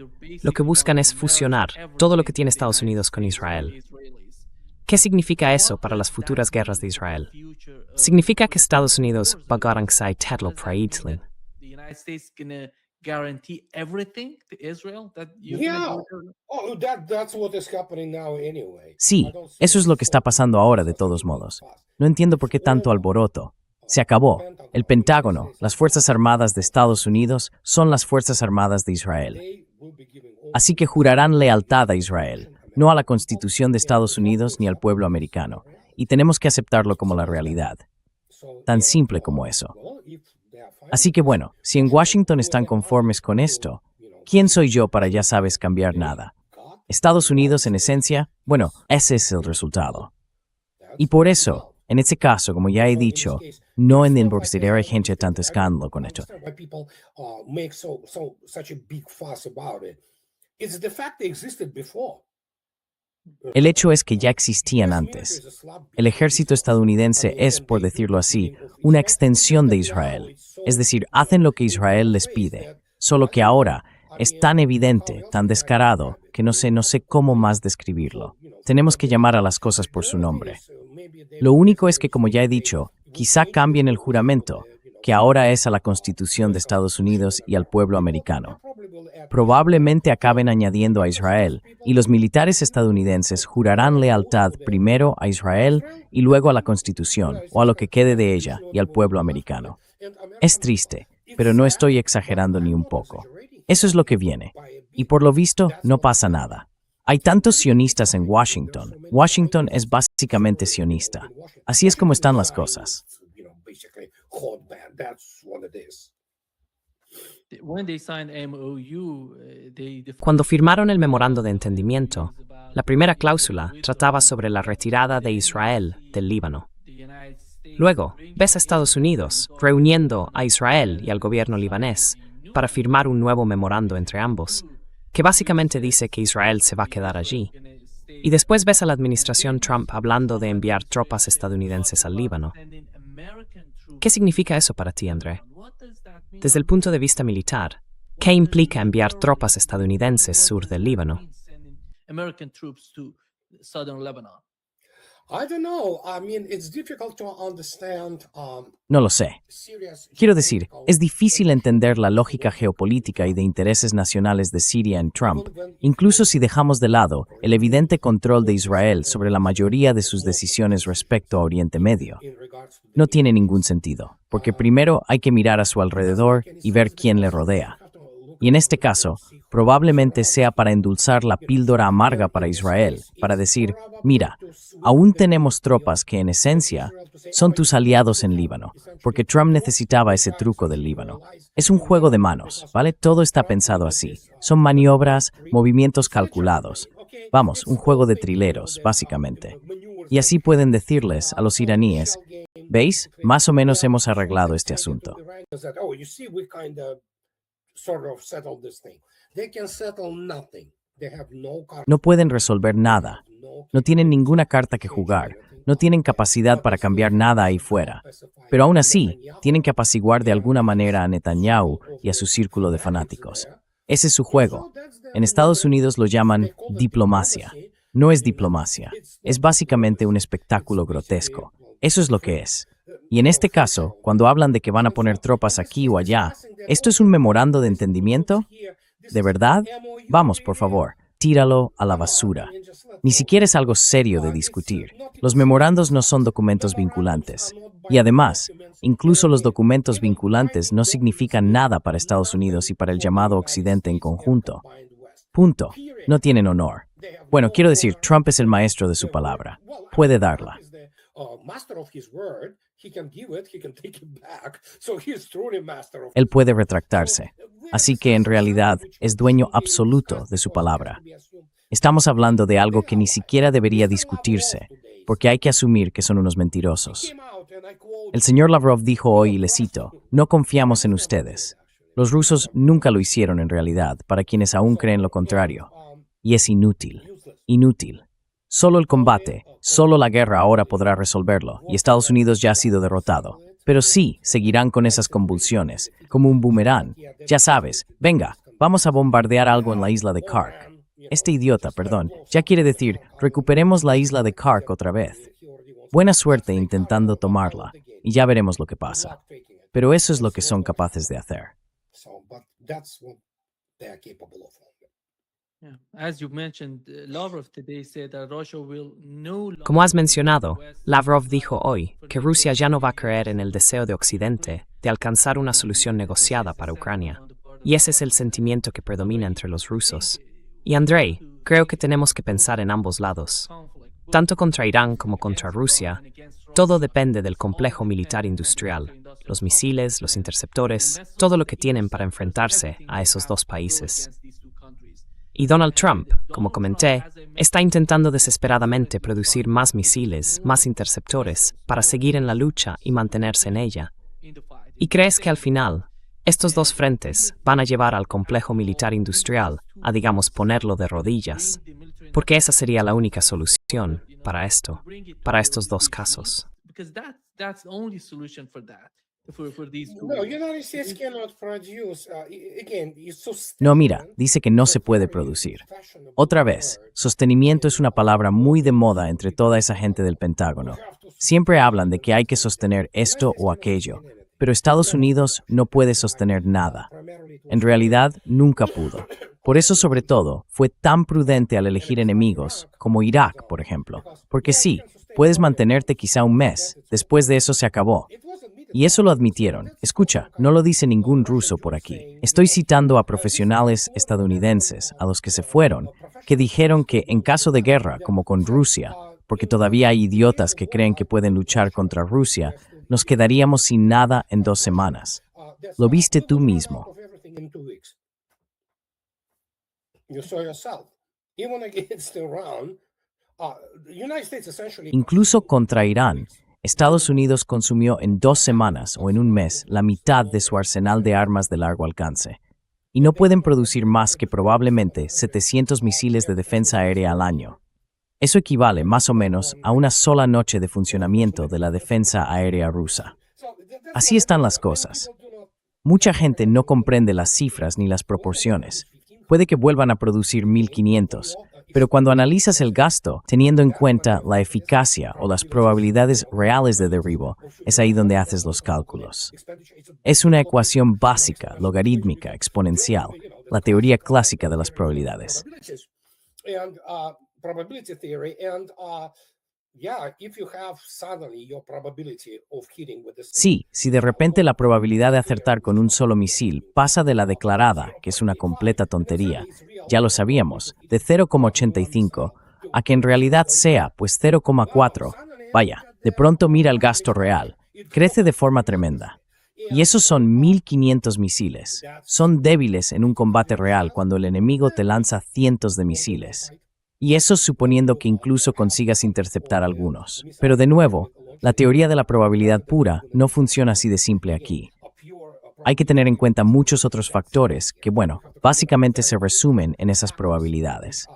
lo que buscan es fusionar todo lo que tiene Estados Unidos con Israel. ¿Qué significa eso para las futuras guerras de Israel? Significa que Estados Unidos va a garantizar todo para Israel. Sí, eso es lo que está pasando ahora de todos modos. No entiendo por qué tanto alboroto. Se acabó. El Pentágono, las Fuerzas Armadas de Estados Unidos, son las Fuerzas Armadas de Israel. Así que jurarán lealtad a Israel, no a la Constitución de Estados Unidos ni al pueblo americano. Y tenemos que aceptarlo como la realidad. Tan simple como eso. Así que bueno, si en Washington están conformes con esto, ¿quién soy yo para, ya sabes, cambiar nada? Estados Unidos, en esencia, bueno, ese es el resultado. Y por eso, en ese caso, como ya he dicho, no entiendo por qué hay gente tanto escándalo con esto. El hecho es que ya existían antes. El ejército estadounidense es, por decirlo así, una extensión de Israel. Es decir, hacen lo que Israel les pide. Solo que ahora es tan evidente, tan descarado, que no sé cómo más describirlo. Tenemos que llamar a las cosas por su nombre. Lo único es que, como ya he dicho, quizá cambien el juramento, que ahora es a la Constitución de Estados Unidos y al pueblo americano. Probablemente acaben añadiendo a Israel, y los militares estadounidenses jurarán lealtad primero a Israel y luego a la Constitución, o a lo que quede de ella, y al pueblo americano. Es triste, pero no estoy exagerando ni un poco. Eso es lo que viene. Y por lo visto, no pasa nada. Hay tantos sionistas en Washington. Washington es básicamente sionista. Así es como están las cosas. Cuando firmaron el memorando de entendimiento, la primera cláusula trataba sobre la retirada de Israel del Líbano. Luego, ves a Estados Unidos reuniendo a Israel y al gobierno libanés para firmar un nuevo memorando entre ambos, que básicamente dice que Israel se va a quedar allí. Y después ves a la administración Trump hablando de enviar tropas estadounidenses al Líbano. ¿Qué significa eso para ti, André? Desde el punto de vista militar, ¿qué implica enviar tropas estadounidenses sur del Líbano? No lo sé. Quiero decir, es difícil entender la lógica geopolítica y de intereses nacionales de Siria en Trump, incluso si dejamos de lado el evidente control de Israel sobre la mayoría de sus decisiones respecto a Oriente Medio. No tiene ningún sentido, porque primero hay que mirar a su alrededor y ver quién le rodea. Y en este caso, probablemente sea para endulzar la píldora amarga para Israel, para decir, mira, aún tenemos tropas que en esencia son tus aliados en Líbano, porque Trump necesitaba ese truco del Líbano. Es un juego de manos, ¿vale? Todo está pensado así. Son maniobras, movimientos calculados. Vamos, un juego de trileros, básicamente. Y así pueden decirles a los iraníes, ¿veis? Más o menos hemos arreglado este asunto. No pueden resolver nada. No tienen ninguna carta que jugar. No tienen capacidad para cambiar nada ahí fuera. Pero aún así, tienen que apaciguar de alguna manera a Netanyahu y a su círculo de fanáticos. Ese es su juego. En Estados Unidos lo llaman diplomacia. No es diplomacia. Es básicamente un espectáculo grotesco. Eso es lo que es. Y en este caso, cuando hablan de que van a poner tropas aquí o allá, ¿esto es un memorando de entendimiento? ¿De verdad? Vamos, por favor, tíralo a la basura. Ni siquiera es algo serio de discutir. Los memorandos no son documentos vinculantes. Y además, incluso los documentos vinculantes no significan nada para Estados Unidos y para el llamado Occidente en conjunto. Punto. No tienen honor. Bueno, quiero decir, Trump es el maestro de su palabra. Puede darla. Él puede retractarse. Así que en realidad es dueño absoluto de su palabra. Estamos hablando de algo que ni siquiera debería discutirse, porque hay que asumir que son unos mentirosos. El señor Lavrov dijo hoy, y le cito, no confiamos en ustedes. Los rusos nunca lo hicieron en realidad, para quienes aún creen lo contrario. Y es inútil. Inútil. Solo el combate, solo la guerra ahora podrá resolverlo, y Estados Unidos ya ha sido derrotado. Pero sí, seguirán con esas convulsiones, como un boomerang. Ya sabes, venga, vamos a bombardear algo en la isla de Kark. Este idiota, ya quiere decir, recuperemos la isla de Kark otra vez. Buena suerte intentando tomarla, y ya veremos lo que pasa. Pero eso es lo que son capaces de hacer. Como has mencionado, Lavrov dijo hoy que Rusia ya no va a creer en el deseo de Occidente de alcanzar una solución negociada para Ucrania. Y ese es el sentimiento que predomina entre los rusos. Y Andrei, creo que tenemos que pensar en ambos lados. Tanto contra Irán como contra Rusia, todo depende del complejo militar industrial, los misiles, los interceptores, todo lo que tienen para enfrentarse a esos dos países. Y Donald Trump, como comenté, está intentando desesperadamente producir más misiles, más interceptores, para seguir en la lucha y mantenerse en ella. ¿Y crees que al final, estos dos frentes van a llevar al complejo militar industrial a, digamos, ponerlo de rodillas? Porque esa sería la única solución para esto, para estos dos casos. No, mira, dice que no se puede producir. Otra vez, sostenimiento es una palabra muy de moda entre toda esa gente del Pentágono. Siempre hablan de que hay que sostener esto o aquello, pero Estados Unidos no puede sostener nada. En realidad, nunca pudo. Por eso, sobre todo, fue tan prudente al elegir enemigos, como Irak, por ejemplo. Porque sí, puedes mantenerte quizá un mes, después de eso se acabó. Y eso lo admitieron. Escucha, no lo dice ningún ruso por aquí. Estoy citando a profesionales estadounidenses, a los que se fueron, que dijeron que en caso de guerra, como con Rusia, porque todavía hay idiotas que creen que pueden luchar contra Rusia, nos quedaríamos sin nada en 2 semanas. Lo viste tú mismo. Incluso contra Irán, Estados Unidos consumió en 2 semanas o en un mes la mitad de su arsenal de armas de largo alcance. Y no pueden producir más que probablemente 700 misiles de defensa aérea al año. Eso equivale más o menos a una sola noche de funcionamiento de la defensa aérea rusa. Así están las cosas. Mucha gente no comprende las cifras ni las proporciones. Puede que vuelvan a producir 1.500, Pero cuando analizas el gasto, teniendo en cuenta la eficacia o las probabilidades reales de derribo, es ahí donde haces los cálculos. Es una ecuación básica, logarítmica, exponencial, la teoría clásica de las probabilidades. Sí, si de repente la probabilidad de acertar con un solo misil pasa de la declarada, que es una completa tontería, ya lo sabíamos, de 0,85, a que en realidad sea, pues 0,4, vaya, de pronto mira el gasto real, crece de forma tremenda. Y esos son 1.500 misiles. Son débiles en un combate real cuando el enemigo te lanza cientos de misiles. Y eso suponiendo que incluso consigas interceptar algunos. Pero de nuevo, la teoría de la probabilidad pura no funciona así de simple aquí. Hay que tener en cuenta muchos otros factores que, bueno, básicamente se resumen en esas probabilidades.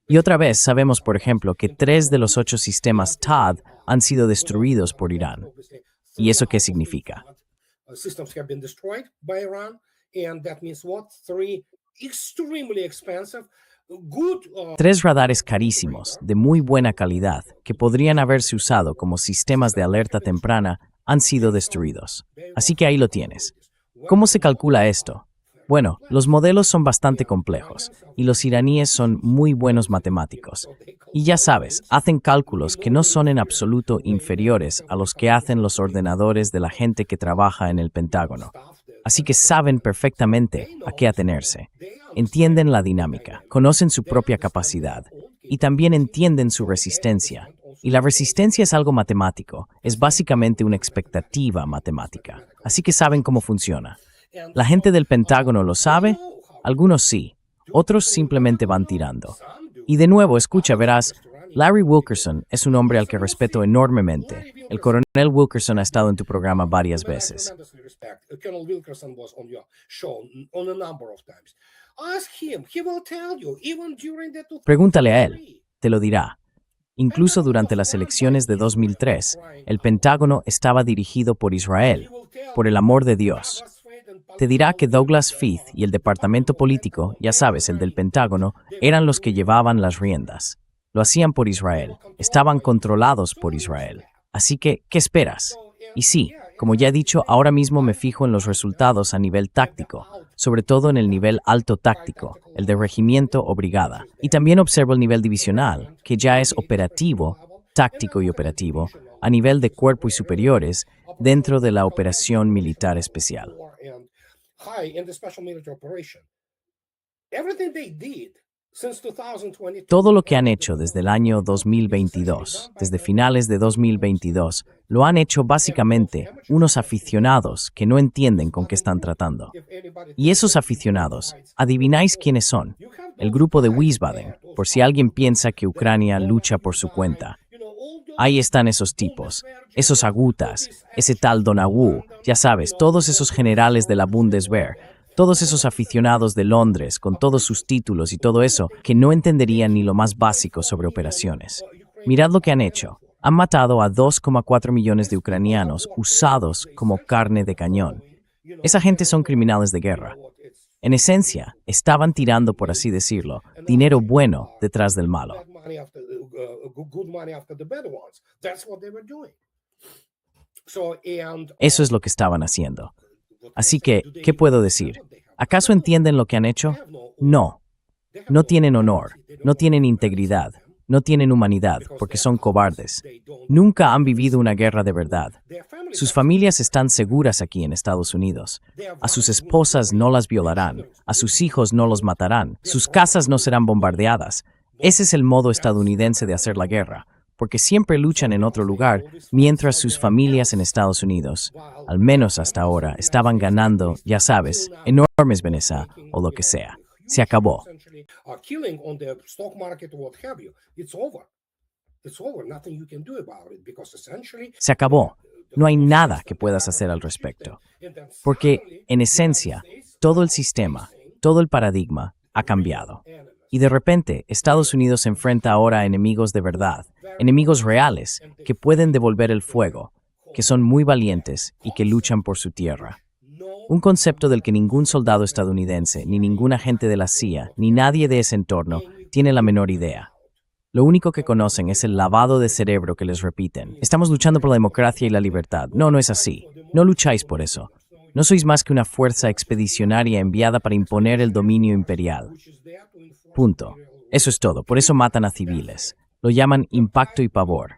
Y otra vez sabemos, por ejemplo, que 3 de los 8 sistemas THAAD han sido destruidos por Irán. ¿Y eso qué significa? Systems have been destroyed by Iran, and that means what? 3 extremely expensive, good. 3 radares carísimos, de muy buena calidad, que podrían haberse usado como sistemas de alerta temprana, han sido destruidos. Así que ahí lo tienes. ¿Cómo se calcula esto? Bueno, los modelos son bastante complejos, y los iraníes son muy buenos matemáticos. Y ya sabes, hacen cálculos que no son en absoluto inferiores a los que hacen los ordenadores de la gente que trabaja en el Pentágono. Así que saben perfectamente a qué atenerse. Entienden la dinámica, conocen su propia capacidad, y también entienden su resistencia. Y la resistencia es algo matemático, es básicamente una expectativa matemática. Así que saben cómo funciona. ¿La gente del Pentágono lo sabe? Algunos sí, otros simplemente van tirando. Y de nuevo, escucha, verás, Larry Wilkerson es un hombre al que respeto enormemente. El coronel Wilkerson ha estado en tu programa varias veces. Pregúntale a él, te lo dirá. Incluso durante las elecciones de 2003, el Pentágono estaba dirigido por Israel, por el amor de Dios. Te dirá que Douglas Feith y el departamento político, ya sabes, el del Pentágono, eran los que llevaban las riendas. Lo hacían por Israel, estaban controlados por Israel. Así que, ¿qué esperas? Y sí, como ya he dicho, ahora mismo me fijo en los resultados a nivel táctico, sobre todo en el nivel alto táctico, el de regimiento o brigada. Y también observo el nivel divisional, que ya es operativo, táctico y operativo, a nivel de cuerpo y superiores, dentro de la operación militar especial. Todo lo que han hecho desde el año 2022, desde finales de 2022, lo han hecho básicamente unos aficionados que no entienden con qué están tratando. Y esos aficionados, ¿adivináis quiénes son? El grupo de Wiesbaden, por si alguien piensa que Ucrania lucha por su cuenta. Ahí están esos tipos, esos agutas, ese tal Donawu, ya sabes, todos esos generales de la Bundeswehr, todos esos aficionados de Londres con todos sus títulos y todo eso que no entenderían ni lo más básico sobre operaciones. Mirad lo que han hecho. Han matado a 2,4 millones de ucranianos usados como carne de cañón. Esa gente son criminales de guerra. En esencia, estaban tirando, por así decirlo, dinero bueno detrás del malo. Eso es lo que estaban haciendo. Así que, ¿qué puedo decir? ¿Acaso entienden lo que han hecho? No. No tienen honor, no tienen integridad, no tienen humanidad, porque son cobardes. Nunca han vivido una guerra de verdad. Sus familias están seguras aquí en Estados Unidos. A sus esposas no las violarán, a sus hijos no los matarán, sus casas no serán bombardeadas. Ese es el modo estadounidense de hacer la guerra, porque siempre luchan en otro lugar, mientras sus familias en Estados Unidos, al menos hasta ahora, estaban ganando, ya sabes, enormes benesas o lo que sea. Se acabó. Se acabó. No hay nada que puedas hacer al respecto. Porque, en esencia, todo el sistema, todo el paradigma ha cambiado. Y de repente, Estados Unidos se enfrenta ahora a enemigos de verdad, enemigos reales, que pueden devolver el fuego, que son muy valientes y que luchan por su tierra. Un concepto del que ningún soldado estadounidense, ni ningún agente de la CIA, ni nadie de ese entorno, tiene la menor idea. Lo único que conocen es el lavado de cerebro que les repiten. Estamos luchando por la democracia y la libertad. No, no es así. No lucháis por eso. No sois más que una fuerza expedicionaria enviada para imponer el dominio imperial. Punto. Eso es todo. Por eso matan a civiles. Lo llaman impacto y pavor.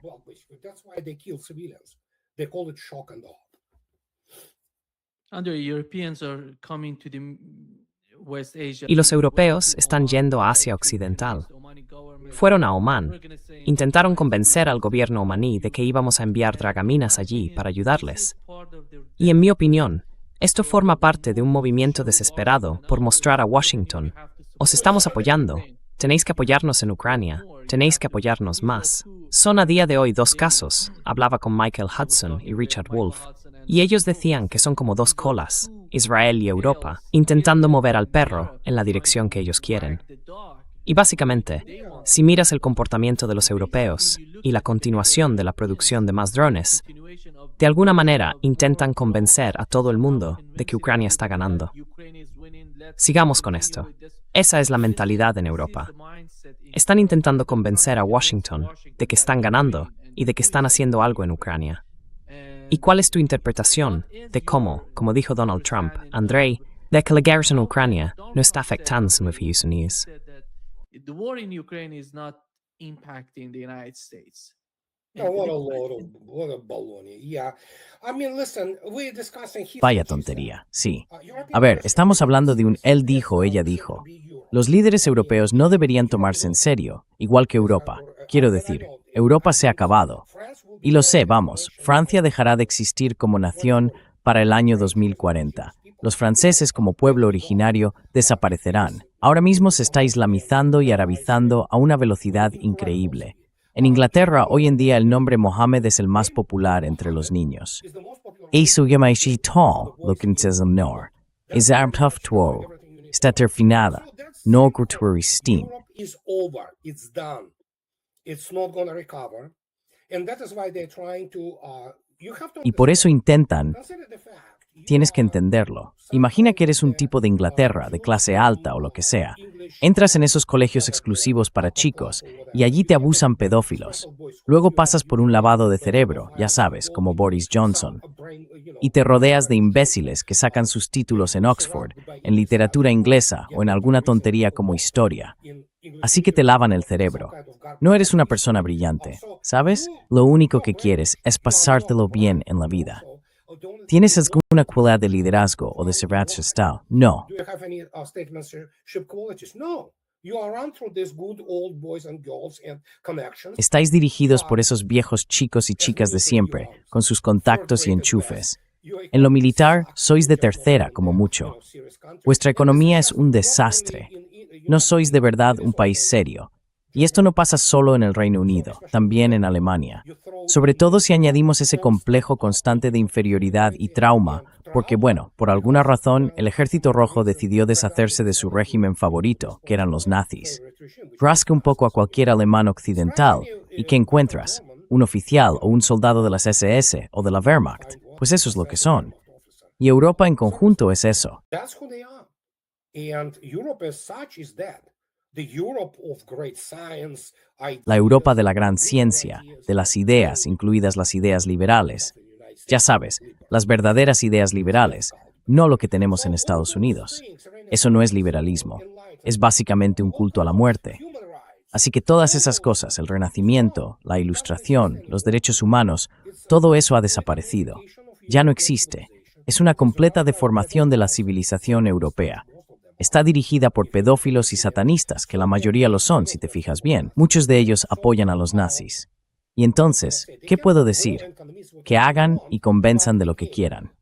Y los europeos están yendo a Asia Occidental. Fueron a Omán. Intentaron convencer al gobierno omaní de que íbamos a enviar dragaminas allí para ayudarles. Y en mi opinión, esto forma parte de un movimiento desesperado por mostrar a Washington: os estamos apoyando, tenéis que apoyarnos en Ucrania, tenéis que apoyarnos más. Son a día de hoy dos casos, hablaba con Michael Hudson y Richard Wolff, y ellos decían que son como dos colas, Israel y Europa, intentando mover al perro en la dirección que ellos quieren. Y básicamente, si miras el comportamiento de los europeos y la continuación de la producción de más drones, de alguna manera intentan convencer a todo el mundo de que Ucrania está ganando. Sigamos con esto. Esa es la mentalidad en Europa. Están intentando convencer a Washington de que están ganando y de que están haciendo algo en Ucrania. ¿Y cuál es tu interpretación de cómo, como dijo Donald Trump, Andrei, de que la guerra en Ucrania no está afectando a los Estados Unidos? The war in Ukraine is not impacting the United States. Oh, what a baloney. Yeah. I mean, listen, we're discussing history. Vaya tontería, sí. A ver, estamos hablando de un él dijo, ella dijo. Los líderes europeos no deberían tomarse en serio, igual que Europa. Quiero decir, Europa se ha acabado. Y lo sé, vamos, Francia dejará de existir como nación para el año 2040. Los franceses como pueblo originario desaparecerán. Ahora mismo se está islamizando y arabizando a una velocidad increíble. En Inglaterra, hoy en día el nombre Mohammed es el más popular entre los niños. Eso llama así tall, lo que se nor. Es tough to está terminada, no cultura steam. Is over. It's done. It's not going to recover. And that is why they're trying to Y por eso intentan. consider the fact. Tienes que entenderlo. Imagina que eres un tipo de Inglaterra, de clase alta o lo que sea. Entras en esos colegios exclusivos para chicos y allí te abusan pedófilos. Luego pasas por un lavado de cerebro, ya sabes, como Boris Johnson. Y te rodeas de imbéciles que sacan sus títulos en Oxford, en literatura inglesa o en alguna tontería como historia. Así que te lavan el cerebro. No eres una persona brillante, ¿sabes? Lo único que quieres es pasártelo bien en la vida. ¿Tienes alguna cualidad de liderazgo o de servicio style? No. Do you have any statesmanship qualities? No. You are run through these good old boys and girls and connections. Estáis dirigidos por esos viejos chicos y chicas de siempre, con sus contactos y enchufes. En lo militar, sois de tercera, como mucho. Vuestra economía es un desastre. No sois de verdad un país serio. Y esto no pasa solo en el Reino Unido, también en Alemania. Sobre todo si añadimos ese complejo constante de inferioridad y trauma, porque bueno, por alguna razón, el Ejército Rojo decidió deshacerse de su régimen favorito, que eran los nazis. Rasca un poco a cualquier alemán occidental, ¿y qué encuentras? ¿Un oficial o un soldado de las SS o de la Wehrmacht? Pues eso es lo que son. Y Europa en conjunto es eso. That's who they are. And Europe as such is that. The Europe of great science, La Europa de la gran ciencia, de las ideas, incluidas las ideas liberales. Ya sabes, las verdaderas ideas liberales, no lo que tenemos en Estados Unidos. Eso no es liberalismo, es básicamente un culto a la muerte. Así que todas esas cosas, el Renacimiento, la Ilustración, los derechos humanos, todo eso ha desaparecido. Ya no existe. Es una completa deformación de la civilización europea. Está dirigida por pedófilos y satanistas, que la mayoría lo son, si te fijas bien. Muchos de ellos apoyan a los nazis. Y entonces, ¿qué puedo decir? Que hagan y convenzan de lo que quieran.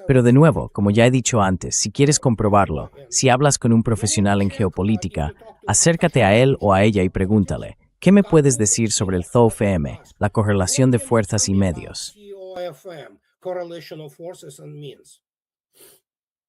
Pero de nuevo, como ya he dicho antes, si quieres comprobarlo, si hablas con un profesional en geopolítica, acércate a él o a ella y pregúntale, ¿qué me puedes decir sobre el ZOFM, la correlación de fuerzas y medios? COFM, correlation of forces and means.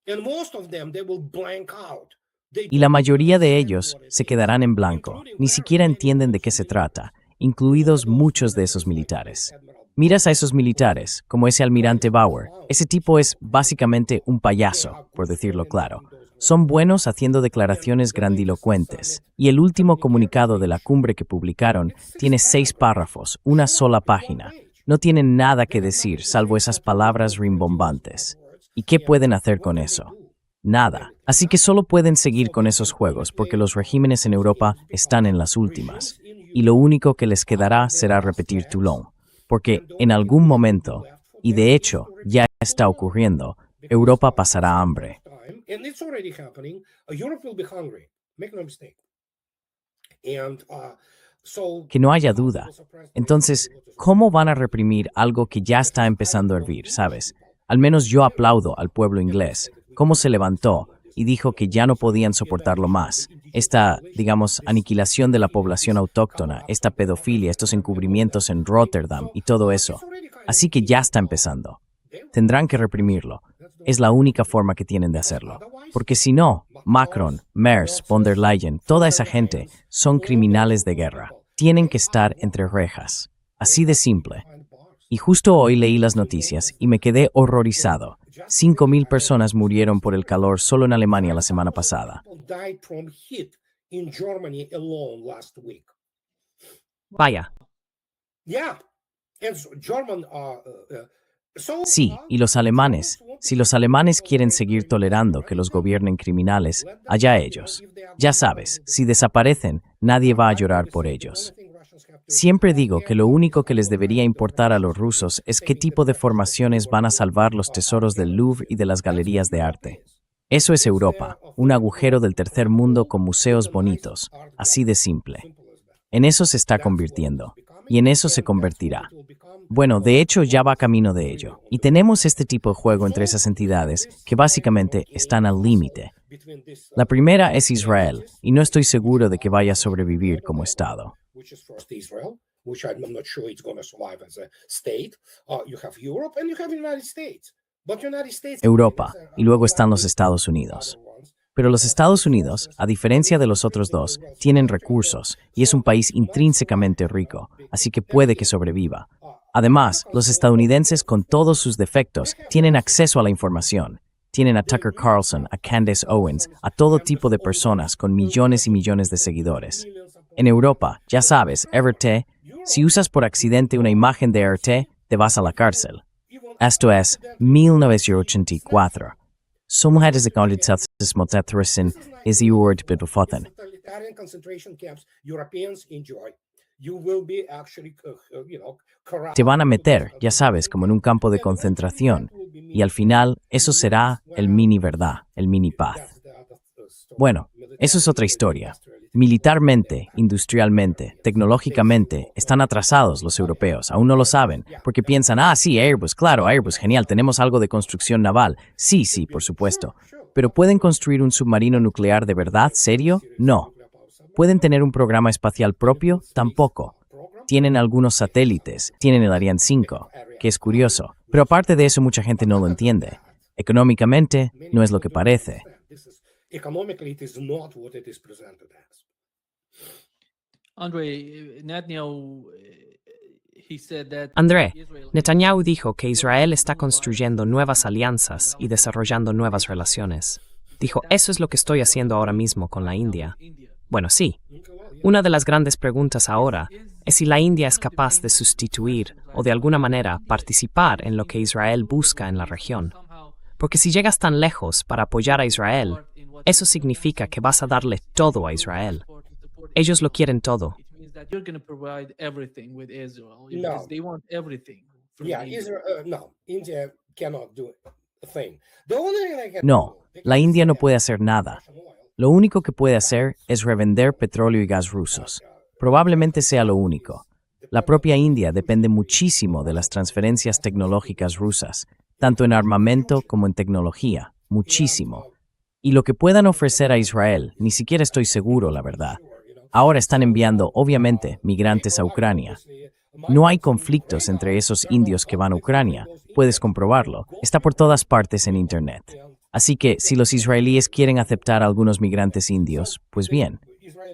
And most of them, they will blank out. Y la mayoría de ellos se quedarán en blanco, ni siquiera entienden de qué se trata, incluidos muchos de esos militares. Miras a esos militares, como ese almirante Bauer, ese tipo es básicamente un payaso, por decirlo claro. Son buenos haciendo declaraciones grandilocuentes. Y el último comunicado de la cumbre que publicaron tiene 6 párrafos, una sola página. No tienen nada que decir, salvo esas palabras rimbombantes. ¿Y qué pueden hacer con eso? Nada. Así que solo pueden seguir con esos juegos porque los regímenes en Europa están en las últimas. Y lo único que les quedará será repetir Toulon. Porque en algún momento, y de hecho ya está ocurriendo, Europa pasará hambre. And it's already happening. Europe will be hungry. Make no mistake. And Que no haya duda. Entonces, ¿cómo van a reprimir algo que ya está empezando a hervir, sabes? Al menos yo aplaudo al pueblo inglés, cómo se levantó y dijo que ya no podían soportarlo más. Esta, digamos, aniquilación de la población autóctona, esta pedofilia, estos encubrimientos en Rotterdam y todo eso. Así que ya está empezando. Tendrán que reprimirlo. Es la única forma que tienen de hacerlo. Porque si no, Macron, Merz, von der Leyen, toda esa gente son criminales de guerra. Tienen que estar entre rejas. Así de simple. Y justo hoy leí las noticias y me quedé horrorizado. 5.000 personas murieron por el calor solo en Alemania la semana pasada. Vaya, Sí, y los alemanes, si los alemanes quieren seguir tolerando que los gobiernen criminales, allá ellos. Ya sabes, si desaparecen, nadie va a llorar por ellos. Siempre digo que lo único que les debería importar a los rusos es qué tipo de formaciones van a salvar los tesoros del Louvre y de las galerías de arte. Eso es Europa, un agujero del tercer mundo con museos bonitos, así de simple. En eso se está convirtiendo, y en eso se convertirá. Bueno, de hecho ya va camino de ello. Y tenemos este tipo de juego entre esas entidades que básicamente están al límite. La primera es Israel, y no estoy seguro de que vaya a sobrevivir como Estado. Europa, y luego están los Estados Unidos. Pero los Estados Unidos, a diferencia de los otros dos, tienen recursos, y es un país intrínsecamente rico, así que puede que sobreviva. Además, los estadounidenses, con todos sus defectos, tienen acceso a la información. Tienen a Tucker Carlson, a Candace Owens, a todo tipo de personas con millones y millones de seguidores. En Europa, ya sabes, RT, si usas por accidente una imagen de RT, te vas a la cárcel. Esto es 1984. Son mujeres de condiciones motetrisen es iord bebefoten. Te van a meter, ya sabes, como en un campo de concentración, y al final eso será el mini verdad, el mini paz. Bueno, eso es otra historia. Militarmente, industrialmente, tecnológicamente, están atrasados los europeos, aún no lo saben, porque piensan, sí, Airbus, claro, Airbus, genial, tenemos algo de construcción naval. Sí, por supuesto. ¿Pero pueden construir un submarino nuclear de verdad? ¿Serio? No. ¿Pueden tener un programa espacial propio? Tampoco. Tienen algunos satélites, tienen el Ariane 5, que es curioso, pero aparte de eso mucha gente no lo entiende. Económicamente, no es lo que parece. André, Netanyahu dijo que Israel está construyendo nuevas alianzas y desarrollando nuevas relaciones. Dijo, eso es lo que estoy haciendo ahora mismo con la India. Bueno, sí. Una de las grandes preguntas ahora es si la India es capaz de sustituir o de alguna manera participar en lo que Israel busca en la región. Porque si llegas tan lejos para apoyar a Israel, eso significa que vas a darle todo a Israel. Ellos lo quieren todo. No, la India no puede hacer nada. Lo único que puede hacer es revender petróleo y gas rusos. Probablemente sea lo único. La propia India depende muchísimo de las transferencias tecnológicas rusas, tanto en armamento como en tecnología, muchísimo. Y lo que puedan ofrecer a Israel, ni siquiera estoy seguro, la verdad. Ahora están enviando, obviamente, migrantes a Ucrania. No hay conflictos entre esos indios que van a Ucrania. Puedes comprobarlo. Está por todas partes en Internet. Así que, si los israelíes quieren aceptar a algunos migrantes indios, pues bien.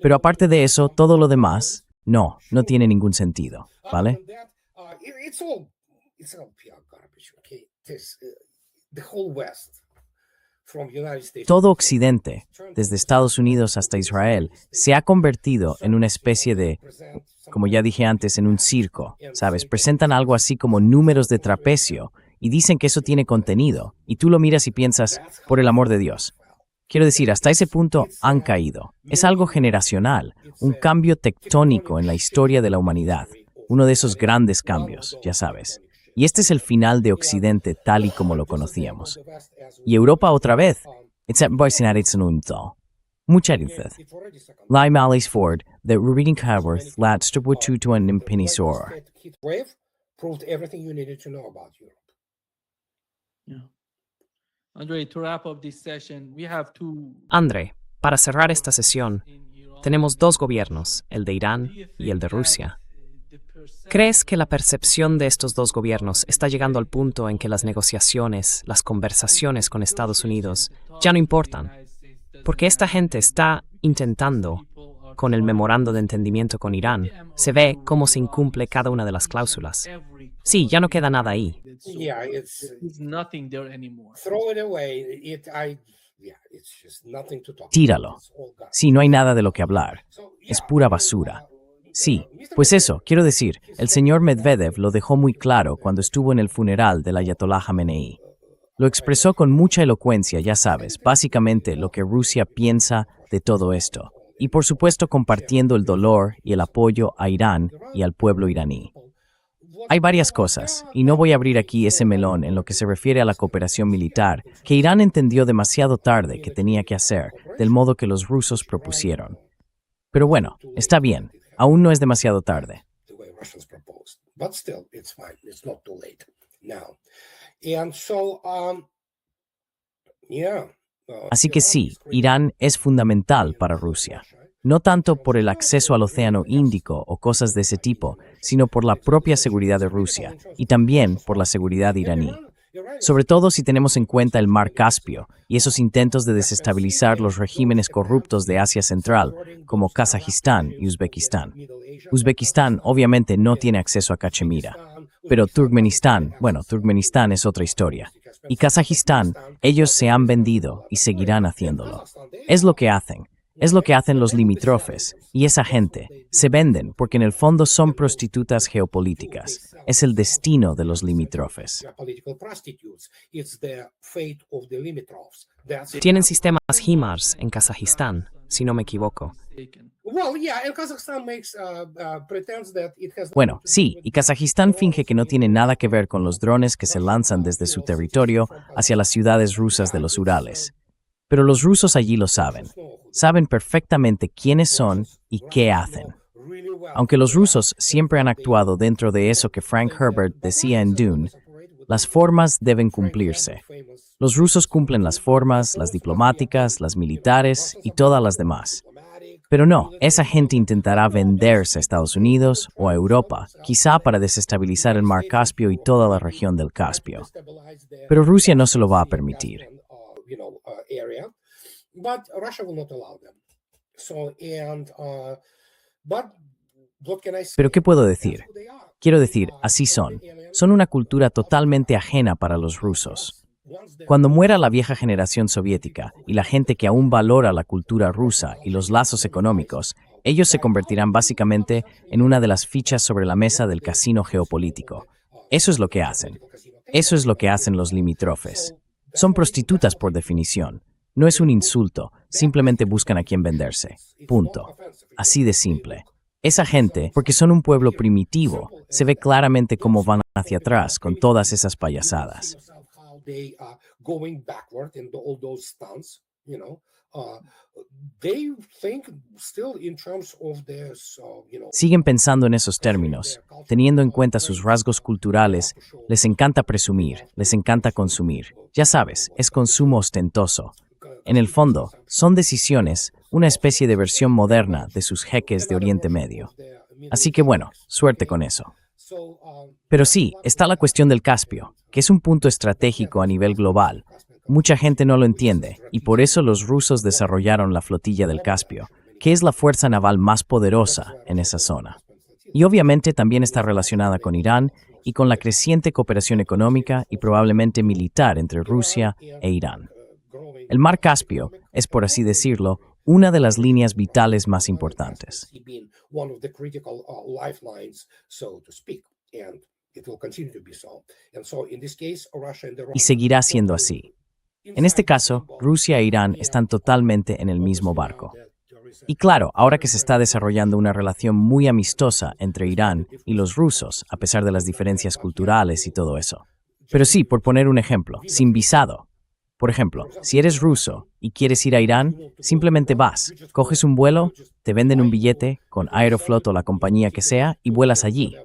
Pero aparte de eso, todo lo demás, no tiene ningún sentido, ¿vale? Todo Occidente, desde Estados Unidos hasta Israel, se ha convertido en una especie de, como ya dije antes, en un circo, ¿sabes? Presentan algo así como números de trapecio y dicen que eso tiene contenido, y tú lo miras y piensas, por el amor de Dios. Quiero decir, hasta ese punto han caído. Es algo generacional, un cambio tectónico en la historia de la humanidad, uno de esos grandes cambios, ya sabes. Y este es el final de Occidente tal y como lo conocíamos. Y Europa otra vez, muchas gracias. Lime Alice Ford, the reading Haworth, Lat Stripwood and Penisor. Proved everything you needed to know about Europe. Yeah. Andre, to wrap up this session, we have two. André, para cerrar esta sesión, tenemos dos gobiernos, el de Irán y el de Rusia. ¿Crees que la percepción de estos dos gobiernos está llegando al punto en que las negociaciones, las conversaciones con Estados Unidos ya no importan? Porque esta gente está intentando, con el memorando de entendimiento con Irán, se ve cómo se incumple cada una de las cláusulas. Sí, ya no queda nada ahí. Yeah, it's There's nothing there anymore. throw it away. It's just nothing to talk. Tíralo. It's all gone. Sí, no hay nada de lo que hablar. Es pura basura. Sí, pues eso, quiero decir, el señor Medvedev lo dejó muy claro cuando estuvo en el funeral del Ayatollah Jamenei. Lo expresó con mucha elocuencia, ya sabes, básicamente lo que Rusia piensa de todo esto. Y por supuesto compartiendo el dolor y el apoyo a Irán y al pueblo iraní. Hay varias cosas, y no voy a abrir aquí ese melón en lo que se refiere a la cooperación militar, que Irán entendió demasiado tarde que tenía que hacer, del modo que los rusos propusieron. Pero bueno, está bien, aún no es demasiado tarde. The way Russians proposed, but still, it's fine. It's not too late now. And so, Así que sí, Irán es fundamental para Rusia. No tanto por el acceso al Océano Índico o cosas de ese tipo, sino por la propia seguridad de Rusia y también por la seguridad iraní. Sobre todo si tenemos en cuenta el Mar Caspio y esos intentos de desestabilizar los regímenes corruptos de Asia Central, como Kazajistán y Uzbekistán. Uzbekistán obviamente no tiene acceso a Cachemira, pero Turkmenistán es otra historia. Y Kazajistán, ellos se han vendido y seguirán haciéndolo. Es lo que hacen. Es lo que hacen los limítrofes, y esa gente se venden porque en el fondo son prostitutas geopolíticas. Es el destino de los limítrofes. Tienen sistemas HIMARS en Kazajistán, si no me equivoco. Bueno, sí, y Kazajistán finge que no tiene nada que ver con los drones que se lanzan desde su territorio hacia las ciudades rusas de los Urales. Pero los rusos allí lo saben. Saben perfectamente quiénes son y qué hacen. Aunque los rusos siempre han actuado dentro de eso que Frank Herbert decía en Dune, las formas deben cumplirse. Los rusos cumplen las formas, las diplomáticas, las militares y todas las demás. Pero no, esa gente intentará venderse a Estados Unidos o a Europa, quizá para desestabilizar el Mar Caspio y toda la región del Caspio. Pero Rusia no se lo va a permitir. But Russia will not allow them. Pero ¿qué puedo decir? Quiero decir, así son. Son una cultura totalmente ajena para los rusos. Cuando muera la vieja generación soviética y la gente que aún valora la cultura rusa y los lazos económicos, ellos se convertirán básicamente en una de las fichas sobre la mesa del casino geopolítico. Eso es lo que hacen. Eso es lo que hacen los limítrofes. Son prostitutas por definición. No es un insulto, simplemente buscan a quien venderse. Punto. Así de simple. Esa gente, porque son un pueblo primitivo, se ve claramente cómo van hacia atrás con todas esas payasadas. Siguen pensando en esos términos, teniendo en cuenta sus rasgos culturales, les encanta presumir, les encanta consumir. Ya sabes, es consumo ostentoso. En el fondo, son decisiones, una especie de versión moderna de sus jeques de Oriente Medio. Así que bueno, suerte con eso. Pero sí, está la cuestión del Caspio, que es un punto estratégico a nivel global. Mucha gente no lo entiende, y por eso los rusos desarrollaron la flotilla del Caspio, que es la fuerza naval más poderosa en esa zona. Y obviamente también está relacionada con Irán y con la creciente cooperación económica y probablemente militar entre Rusia e Irán. El mar Caspio es, por así decirlo, una de las líneas vitales más importantes. being one of the critical lifelines, so to speak, and it will continue to be so. And so, in this case, Russia and the Y seguirá siendo así. En este caso, Rusia e Irán están totalmente en el mismo barco. Y claro, ahora que se está desarrollando una relación muy amistosa entre Irán y los rusos, a pesar de las diferencias culturales y todo eso. Pero sí, por poner un ejemplo, sin visado. Por ejemplo, si eres ruso y quieres ir a Irán, simplemente vas, coges un vuelo, te venden un billete con Aeroflot o la compañía que sea y vuelas allí.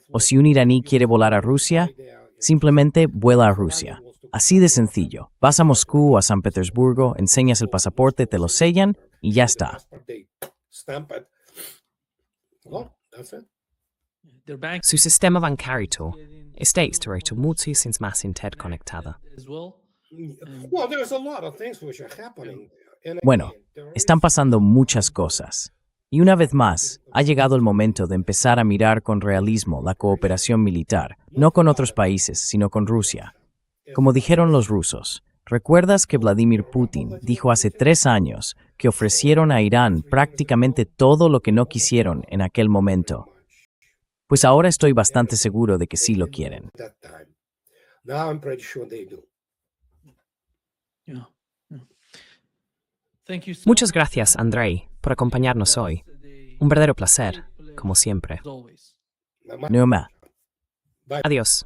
O si un iraní quiere volar a Rusia, simplemente vuela a Rusia. Así de sencillo. Vas a Moscú o a San Petersburgo, enseñas el pasaporte, te lo sellan y ya está. They stamp it. Well, that's it. Their bank Su sistema bancario está esto mucho sin más interconectado. as well. Well, there's a lot of things which are happening. And Bueno, again, there están pasando muchas cosas. Y una vez más, ha llegado el momento de empezar a mirar con realismo la cooperación militar, no con otros países, sino con Rusia. Como dijeron los rusos, ¿recuerdas que Vladimir Putin dijo hace 3 años que ofrecieron a Irán prácticamente todo lo que no quisieron en aquel momento? Pues ahora estoy bastante seguro de que sí lo quieren. that time. Now I'm pretty sure they do. Yeah. Thank you so Muchas much, gracias, Andrei, por acompañarnos hoy. Un verdadero placer, como siempre. as always. Neoma. Bye. Adiós.